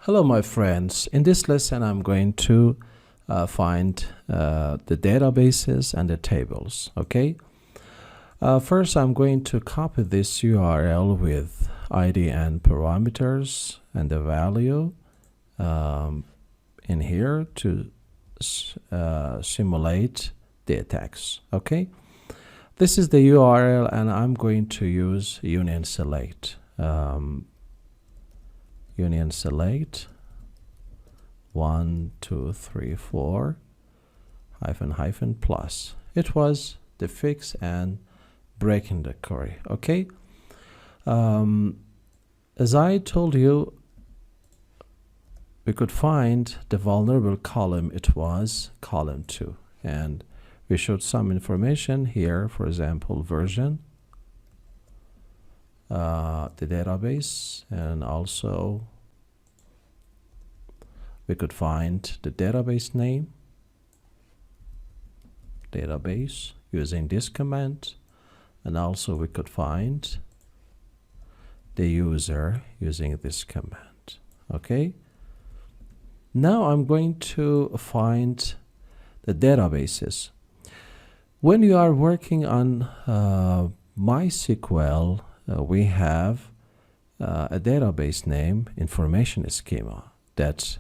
Hello my friends, in this lesson I'm going to find the databases and the tables. Okay, first I'm going to copy this URL with ID and parameters and the value in here to simulate the attacks. Okay, this is the URL and I'm going to use union select. Union select 1 2 3 4 hyphen plus. It was the fix and breaking the query. Okay, as I told you, we could find the vulnerable column. It was column 2, and we showed some information here, for example version, the database, and also we could find the database name, database, using this command, and also we could find the user using this command. Okay, now I'm going to find the databases. When you are working on MySQL, we have a database name, information schema, that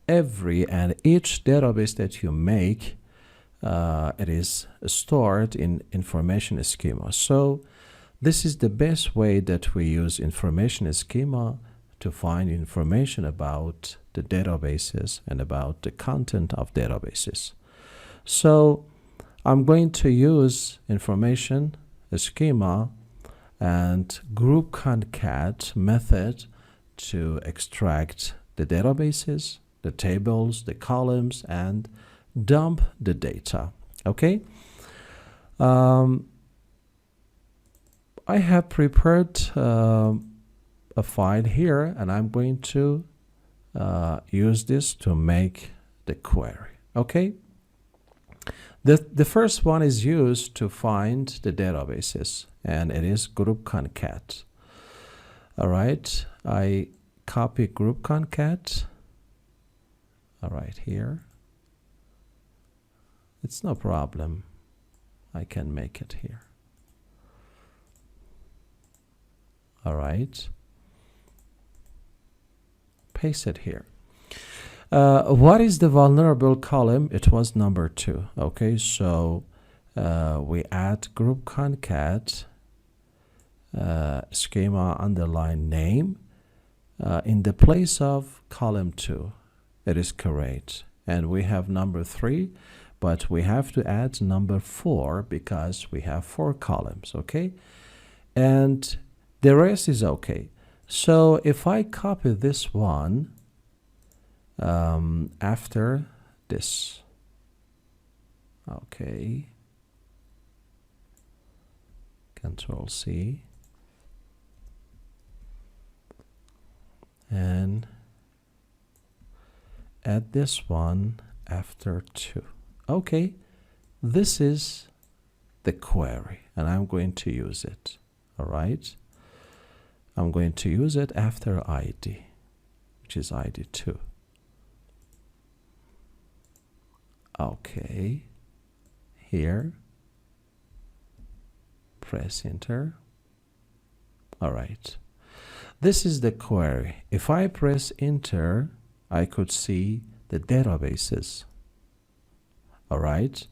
every and each database that you make, it is stored in information schema. So this is the best way that we use information schema to find information about the databases and about the content of databases. So I'm going to use information schema and group concat method to extract the databases, the tables, the columns, and dump the data. Okay, I have prepared a file here, and I'm going to use this to make the query. Okay, the first one is used to find the databases, and it is group concat. All right, I copy group concat. All right, here, it's no problem, I can make it here. All right, paste it here. What is the vulnerable column? It was number 2. Okay, so we add group concat schema underline name in the place of column 2. It is correct, and we have number 3, but we have to add number 4 because we have 4 columns. Okay, and the rest is okay. So if I copy this one after this, okay, Control C, and add this one after 2. Okay, this is the query, and I'm going to use it. All right, I'm going to use it after ID, which is ID 2. Okay, here, press enter. All right, this is the query. If I press enter, I could see the databases. All right,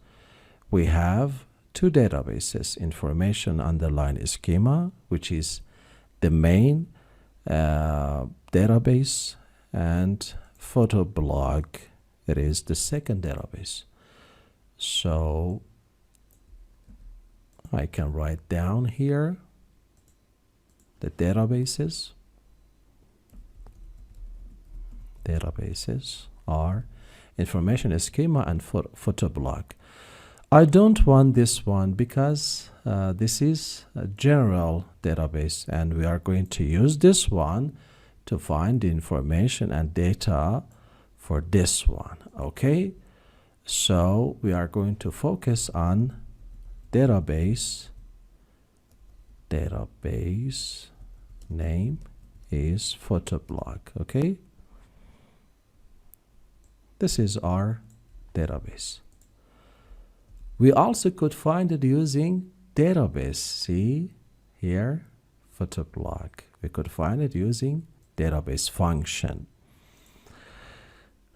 we have 2 databases, information underline schema, which is the main database, and photo blog, it is the second database. So I can write down here the databases. Databases are information schema and photo blog. I don't want this one because this is a general database, and we are going to use this one to find the information and data for this one. Okay, so we are going to focus on database. Database name is photo blog. Okay, This is our database. We also could find it using database. See here, photoblock. We could find it using database function.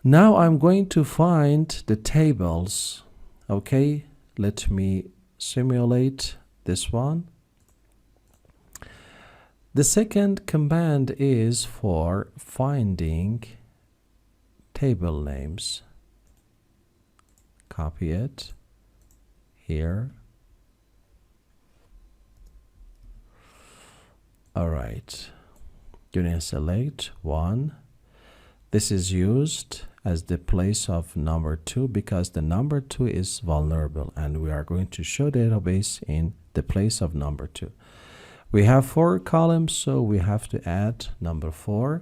Now I'm going to find the tables. Okay, let me simulate this one. The second command is for finding table names. Copy it here. All right, you can select one. This is used as the place of number 2 because the number 2 is vulnerable, and we are going to show database in the place of number 2. We have 4 columns, so we have to add number 4,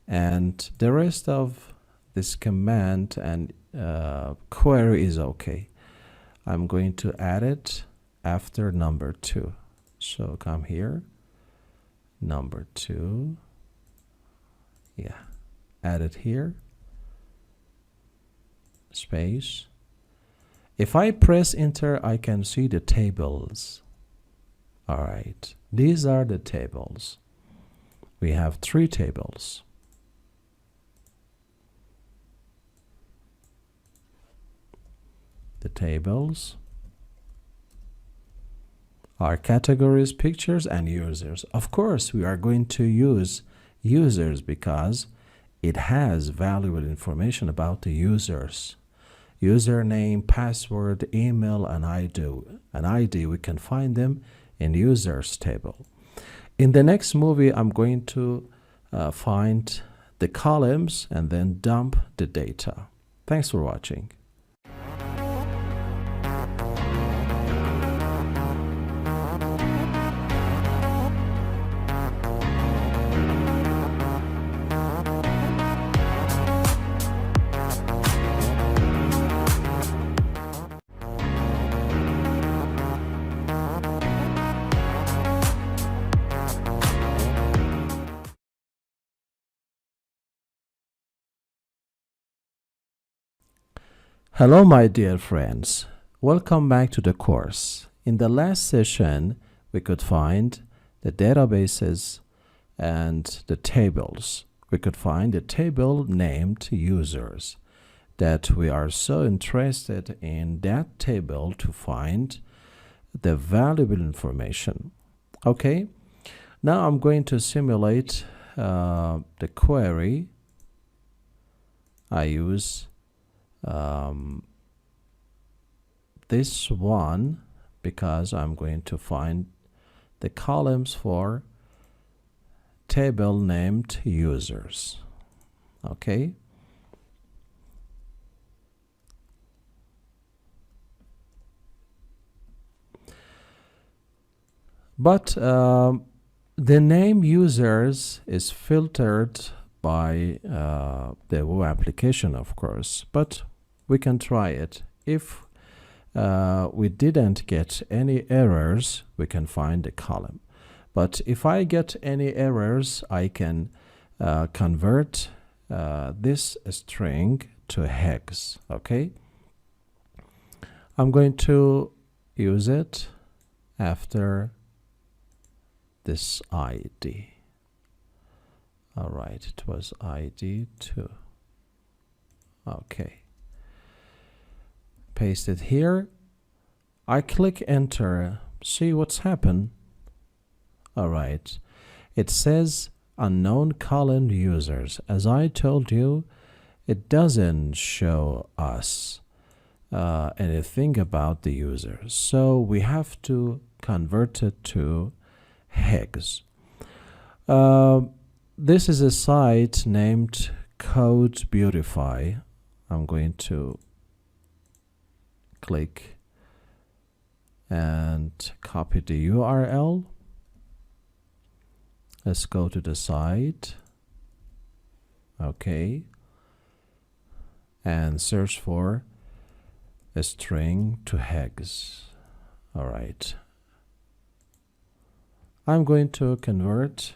and the rest of this command and query is okay. I'm going to add it after number 2. So come here, number 2, yeah, add it here, space. If I press enter, I can see the tables. All right, these are the tables. We have 3 tables. The tables are categories, pictures, and users. Of course, we are going to use users because it has valuable information about the users. Username, password, email, and ID. We can find them in users table. In the next movie, I'm going to find the columns and then dump the data. Thanks for watching. Hello my dear friends, welcome back to the course. In the last session we could find the databases and the tables. We could find a table named users, that we are so interested in that table to find the valuable information. Okay, now I'm going to simulate the query. I use this one because I'm going to find the columns for table named users. Okay, but the name users is filtered by the web application, of course, but we can try it. If we didn't get any errors, we can find a column. But if I get any errors, I can convert this string to hex. Okay, I'm going to use it after this ID. All right, it was ID 2. Okay, paste it here. I click enter. See what's happened. All right, it says unknown column users. As I told you, it doesn't show us anything about the users, so we have to convert it to hex. This is a site named Code Beautify. I'm going to click and copy the URL. Let's go to the site. Okay, and search for a string to hex. All right, I'm going to convert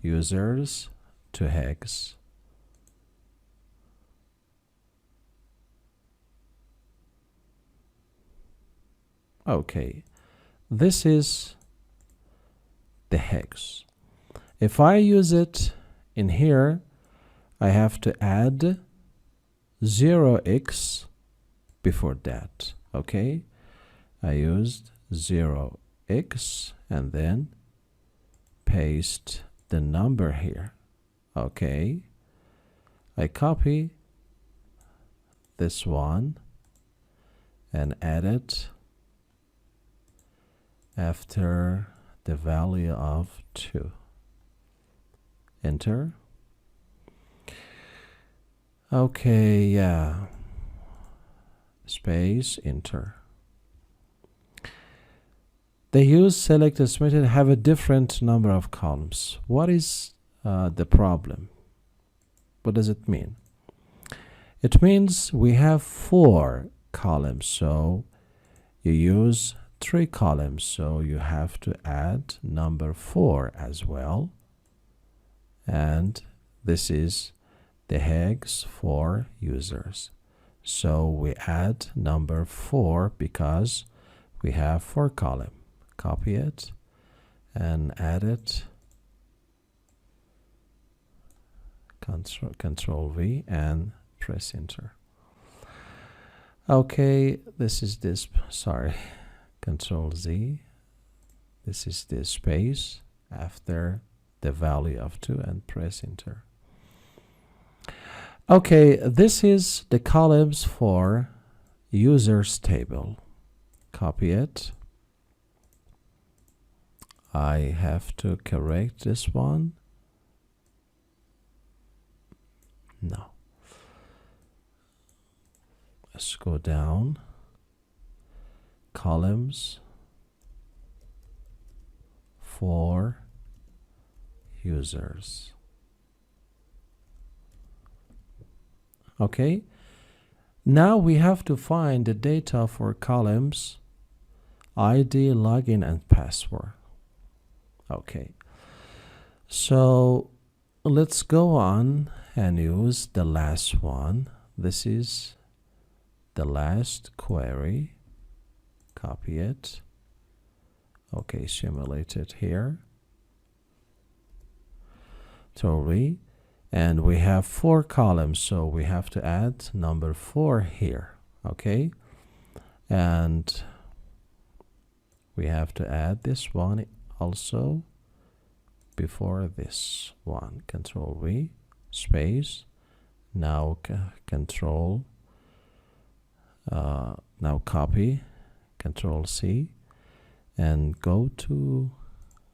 users to hex. Okay, this is the hex. If I use it in here, I have to add 0x before that. Okay, I used 0x and then paste the number here. Okay, I copy this one and add it after the value of 2. Enter. Okay, yeah. Space, enter. The use selected method have a different number of columns. What is the problem? What does it mean? It means we have 4 columns, so you use 3 columns, so you have to add number 4 as well. And this is the hex for users. So we add number 4 because we have 4 columns. Copy it and add it. Control V and press enter. Okay, this is this, sorry, Control Z. This is the space after the value of 2 and press enter. Okay, this is the columns for users table. Copy it. I have to correct this one. No. Let's go down. Columns for users. Okay. Now we have to find the data for columns ID, login, and password. Okay. So let's go on and use the last one. This is the last query. Copy it. Okay, simulate it here. Totally. And we have 4 columns, so we have to add number 4 here. Okay. And we have to add this one also before this one. Control V, space. Now control, now copy, Control C, and go to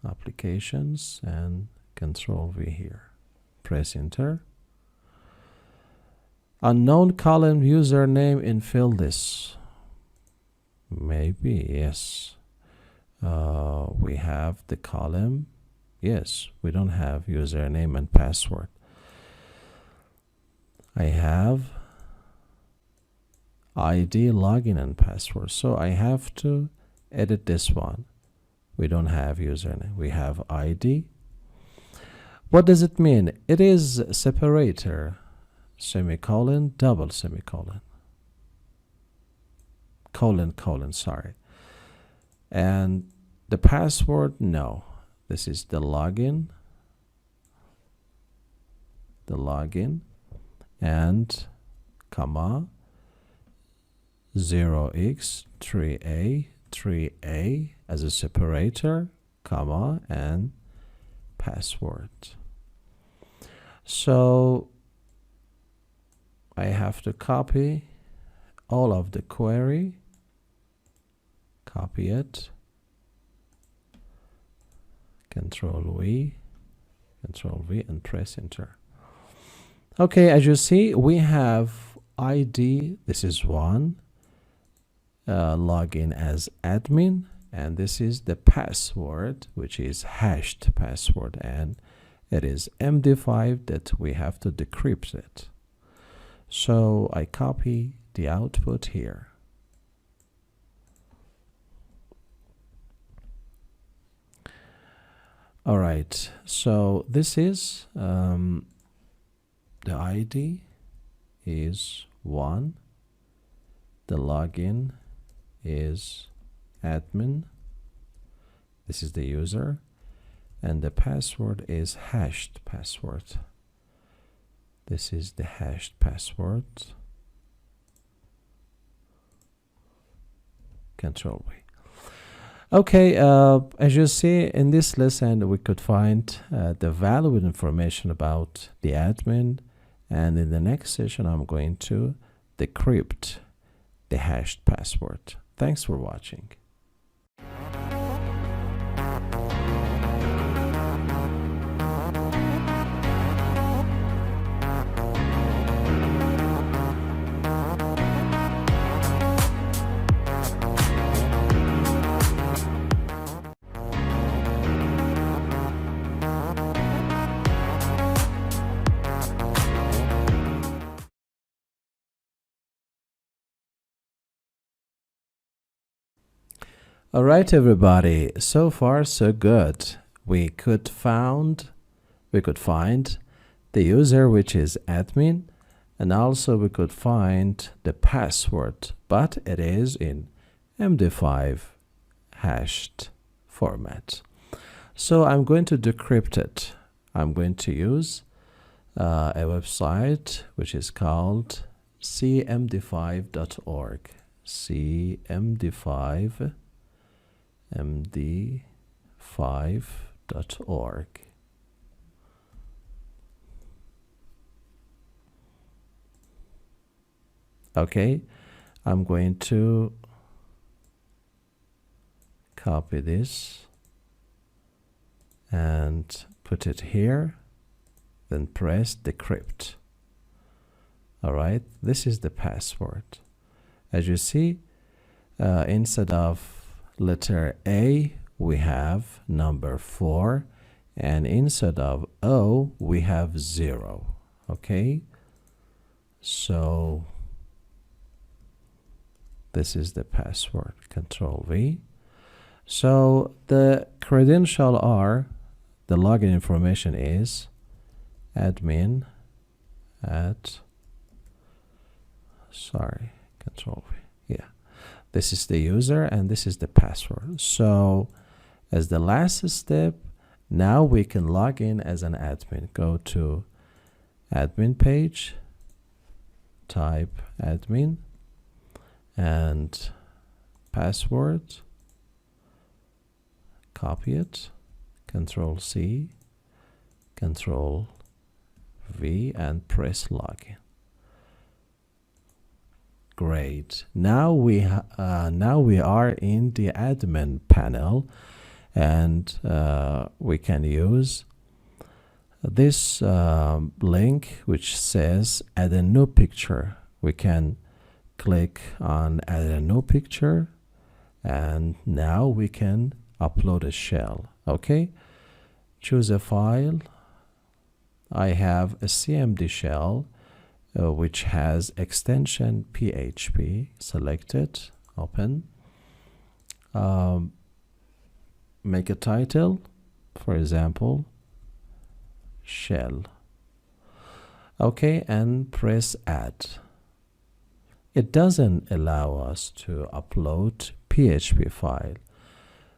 applications and Control V here. Press enter. Unknown column username and fill this. Maybe, yes. We have the column. Yes, we don't have username and password. I have ID, login, and password. So I have to edit this one. We don't have username. We have ID. What does it mean? It is separator, semicolon, double semicolon, colon, sorry. And the password, no. This is the login, and comma 0x3a as a separator, comma, and password. So I have to copy all of the query, copy it, Control V, and press enter. Okay, as you see, we have ID, this is 1, login as admin, and this is the password, which is hashed password, and it is MD5 that we have to decrypt it. So I copy the output here. All right, so this is the ID is 1, the login is admin. This is the user, and the password is hashed password. This is the hashed password. Control V. Okay, as you see in this lesson, we could find the valuable information about the admin, and in the next session, I'm going to decrypt the hashed password. Thanks for watching. All right, everybody. So far, so good. We could find the user, which is admin, and also we could find the password, but it is in MD5 hashed format. So I'm going to decrypt it. I'm going to use a website which is called cmd5.org. cmd5.org. Okay, I'm going to copy this and put it here, then press decrypt. All right, this is the password. As you see, instead of letter A, we have number 4, and instead of O, we have 0. Okay, so this is the password. Control V. So the credential are, the login information is admin at, sorry, Control V. Yeah, this is the user and this is the password. So as the last step, now we can log in as an admin. Go to admin page, type admin and password, copy it, Control C, Control V, and press login. Great. Now we are in the admin panel, and we can use this link which says add a new picture. We can click on add a new picture, and now we can upload a shell. Okay, choose a file. I have a CMD shell which has extension PHP. Select it, open, make a title, for example, shell. Okay, and press add. It doesn't allow us to upload PHP file,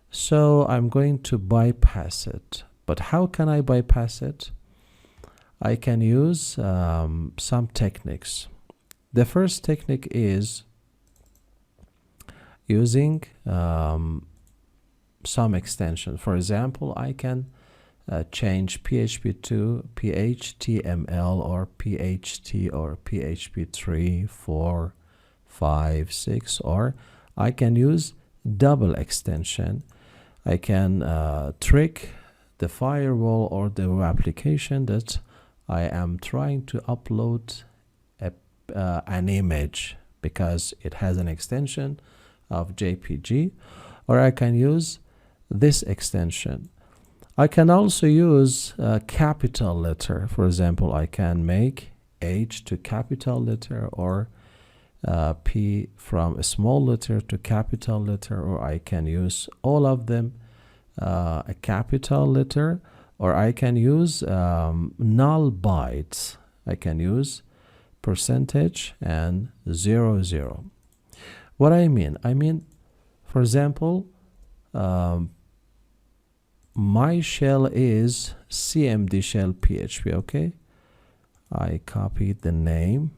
so I'm going to bypass it. But how can I bypass it? I can use some techniques. The first technique is using some extension. For example, I can change PHP to PHTML or PHT or PHP 3, 4, 5, 6, or I can use double extension. I can trick the firewall or the web application that I am trying to upload an image because it has an extension of JPG, or I can use this extension. I can also use a capital letter. For example, I can make H to capital letter, or P from a small letter to capital letter, or I can use all of them a capital letter, or I can use null bytes. I can use percentage and 00. What I mean? For example, my shell is cmd shell php. Okay, I copied the name,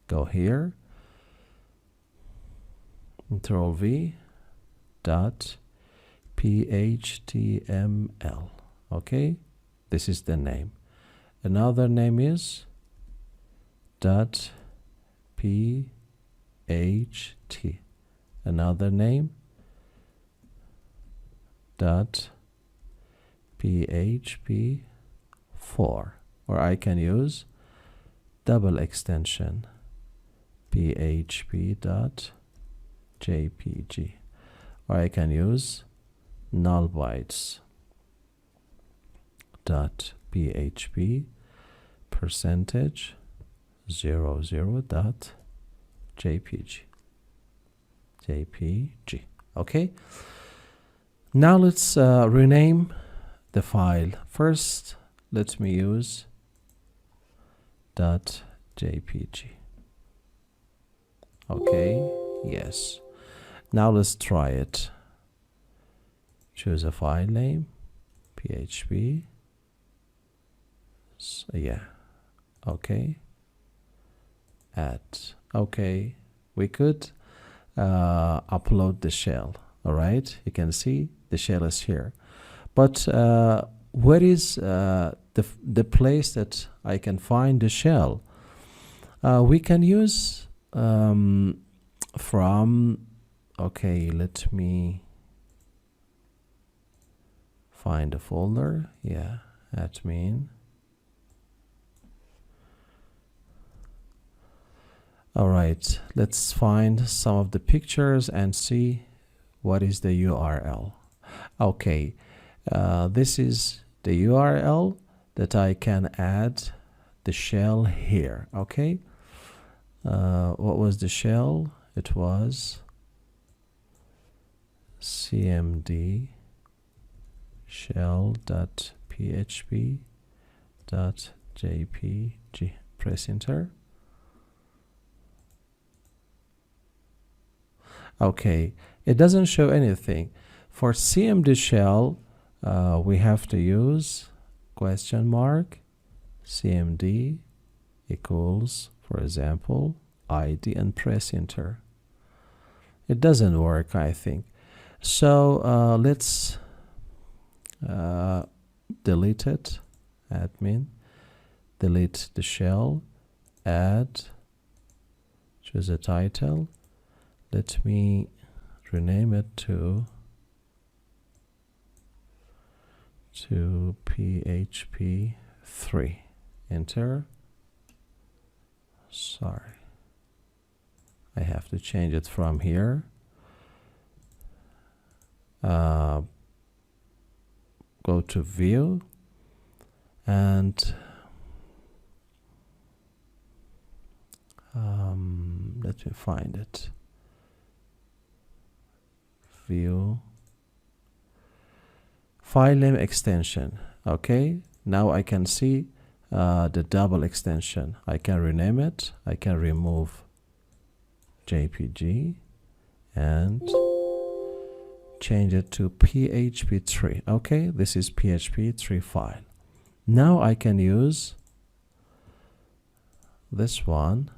go here, Ctrl V, dot phtml. Okay, this is the name. Another name is dot pht. Another name dot php4, or I can use double extension php.jpg, or I can use null bytes dot php percentage 00 dot jpg. Okay, now let's rename the file. First, let me use .jpg. Okay, yes. Now let's try it. Choose a file name, php. Yeah, okay. Add. Okay, we could upload the shell. All right, you can see the shell is here, but where is the place that I can find the shell? We can use from, okay, let me find a folder. Yeah, admin. All right, let's find some of the pictures and see what is the URL. Okay, this is the URL that I can add the shell here. Okay, what was the shell? It was cmd shell.php.jpg. Press enter. Okay, it doesn't show anything. For cmd shell, we have to use question mark cmd equals, for example, id, and press enter. It doesn't work, I think. So let's delete it. Admin, delete the shell, add, choose a title. Let me rename it to php3. Enter. Sorry, I have to change it from here. Go to view and let me find it. View file name extension. Okay, now I can see the double extension. I can rename it. I can remove JPG and change it to php3. Okay, this is php3 file. Now I can use this one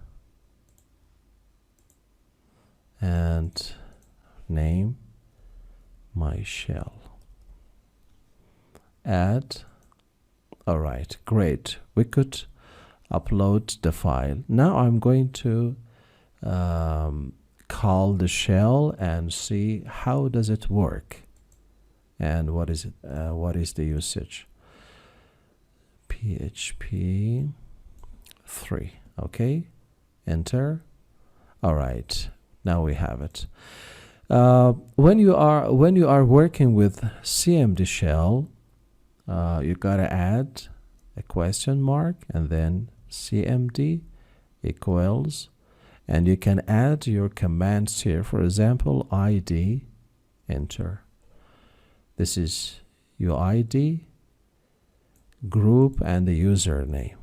and name my shell. Add. All right, great. We could upload the file. Now I'm going to call the shell and see how does it work and what is it, what is the usage. php3. Okay, enter. All right, now we have it. When you are working with cmd shell, you gotta add a question mark and then cmd equals, and you can add your commands here. For example, id, enter. This is your id, group, and the username.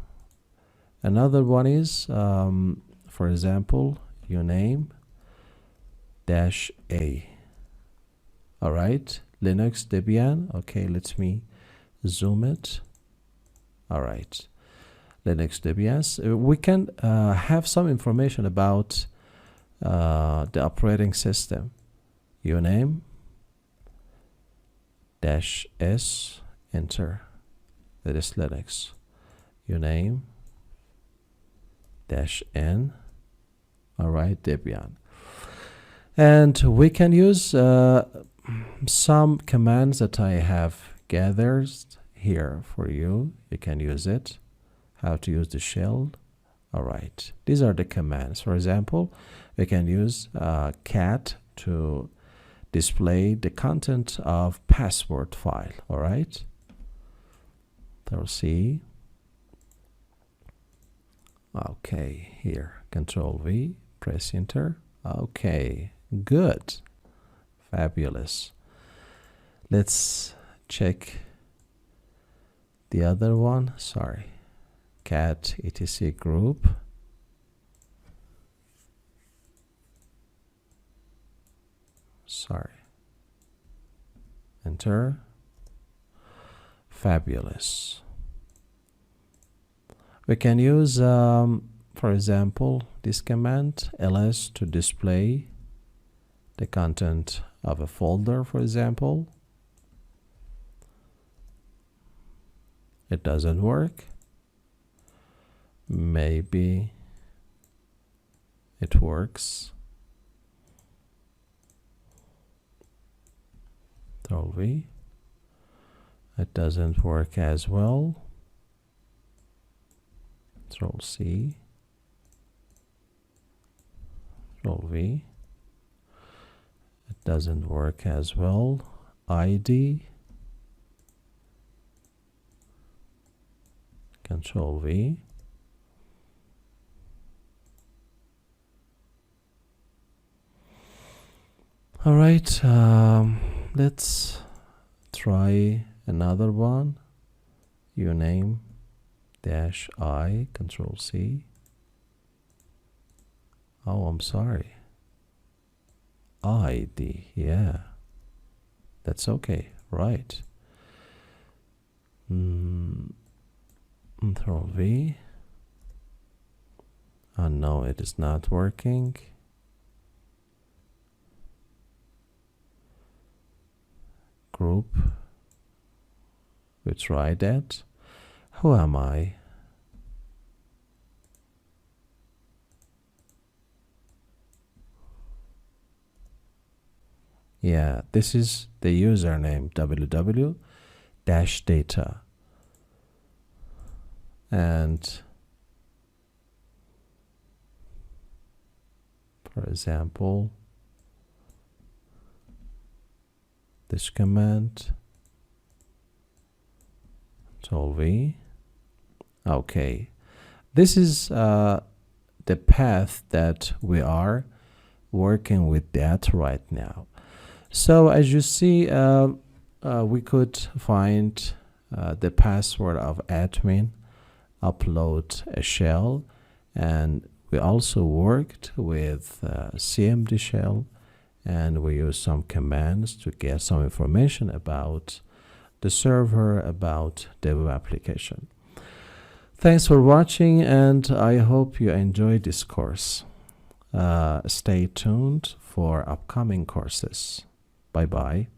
Another one is, for example, your name, dash A. All right, Linux Debian. Okay, let me zoom it. All right, Linux Debian. We can have some information about the operating system. Uname dash S, enter. That is Linux. Uname dash N. All right, Debian. And we can use some commands that I have gathered here for you. You can use it. How to use the shell. All right, these are the commands. For example, we can use cat to display the content of password file. All right, Control C. Okay, here, Control V, press enter. Okay, good, fabulous. Let's check the other one. Sorry, cat etc group. Sorry, enter. Fabulous. We can use for example this command ls to display the content of a folder, for example. It doesn't work. Maybe it works. Control V. It doesn't work as well. Control C. Control V. It doesn't work as well. ID. Control V. All right, let's try another one. Uname dash I, Control C. Oh, I'm sorry. ID, yeah. That's okay, right. Control V. Oh no, it is not working. Group. We try that. Who am I? Yeah, this is the username www-data. And for example, this command, Control V. Okay, this is the path that we are working with that right now. So as you see, we could find the password of admin, upload a shell, and we also worked with CMD shell, and we used some commands to get some information about the server, about the web application. Thanks for watching, and I hope you enjoyed this course. Stay tuned for upcoming courses. Bye-bye.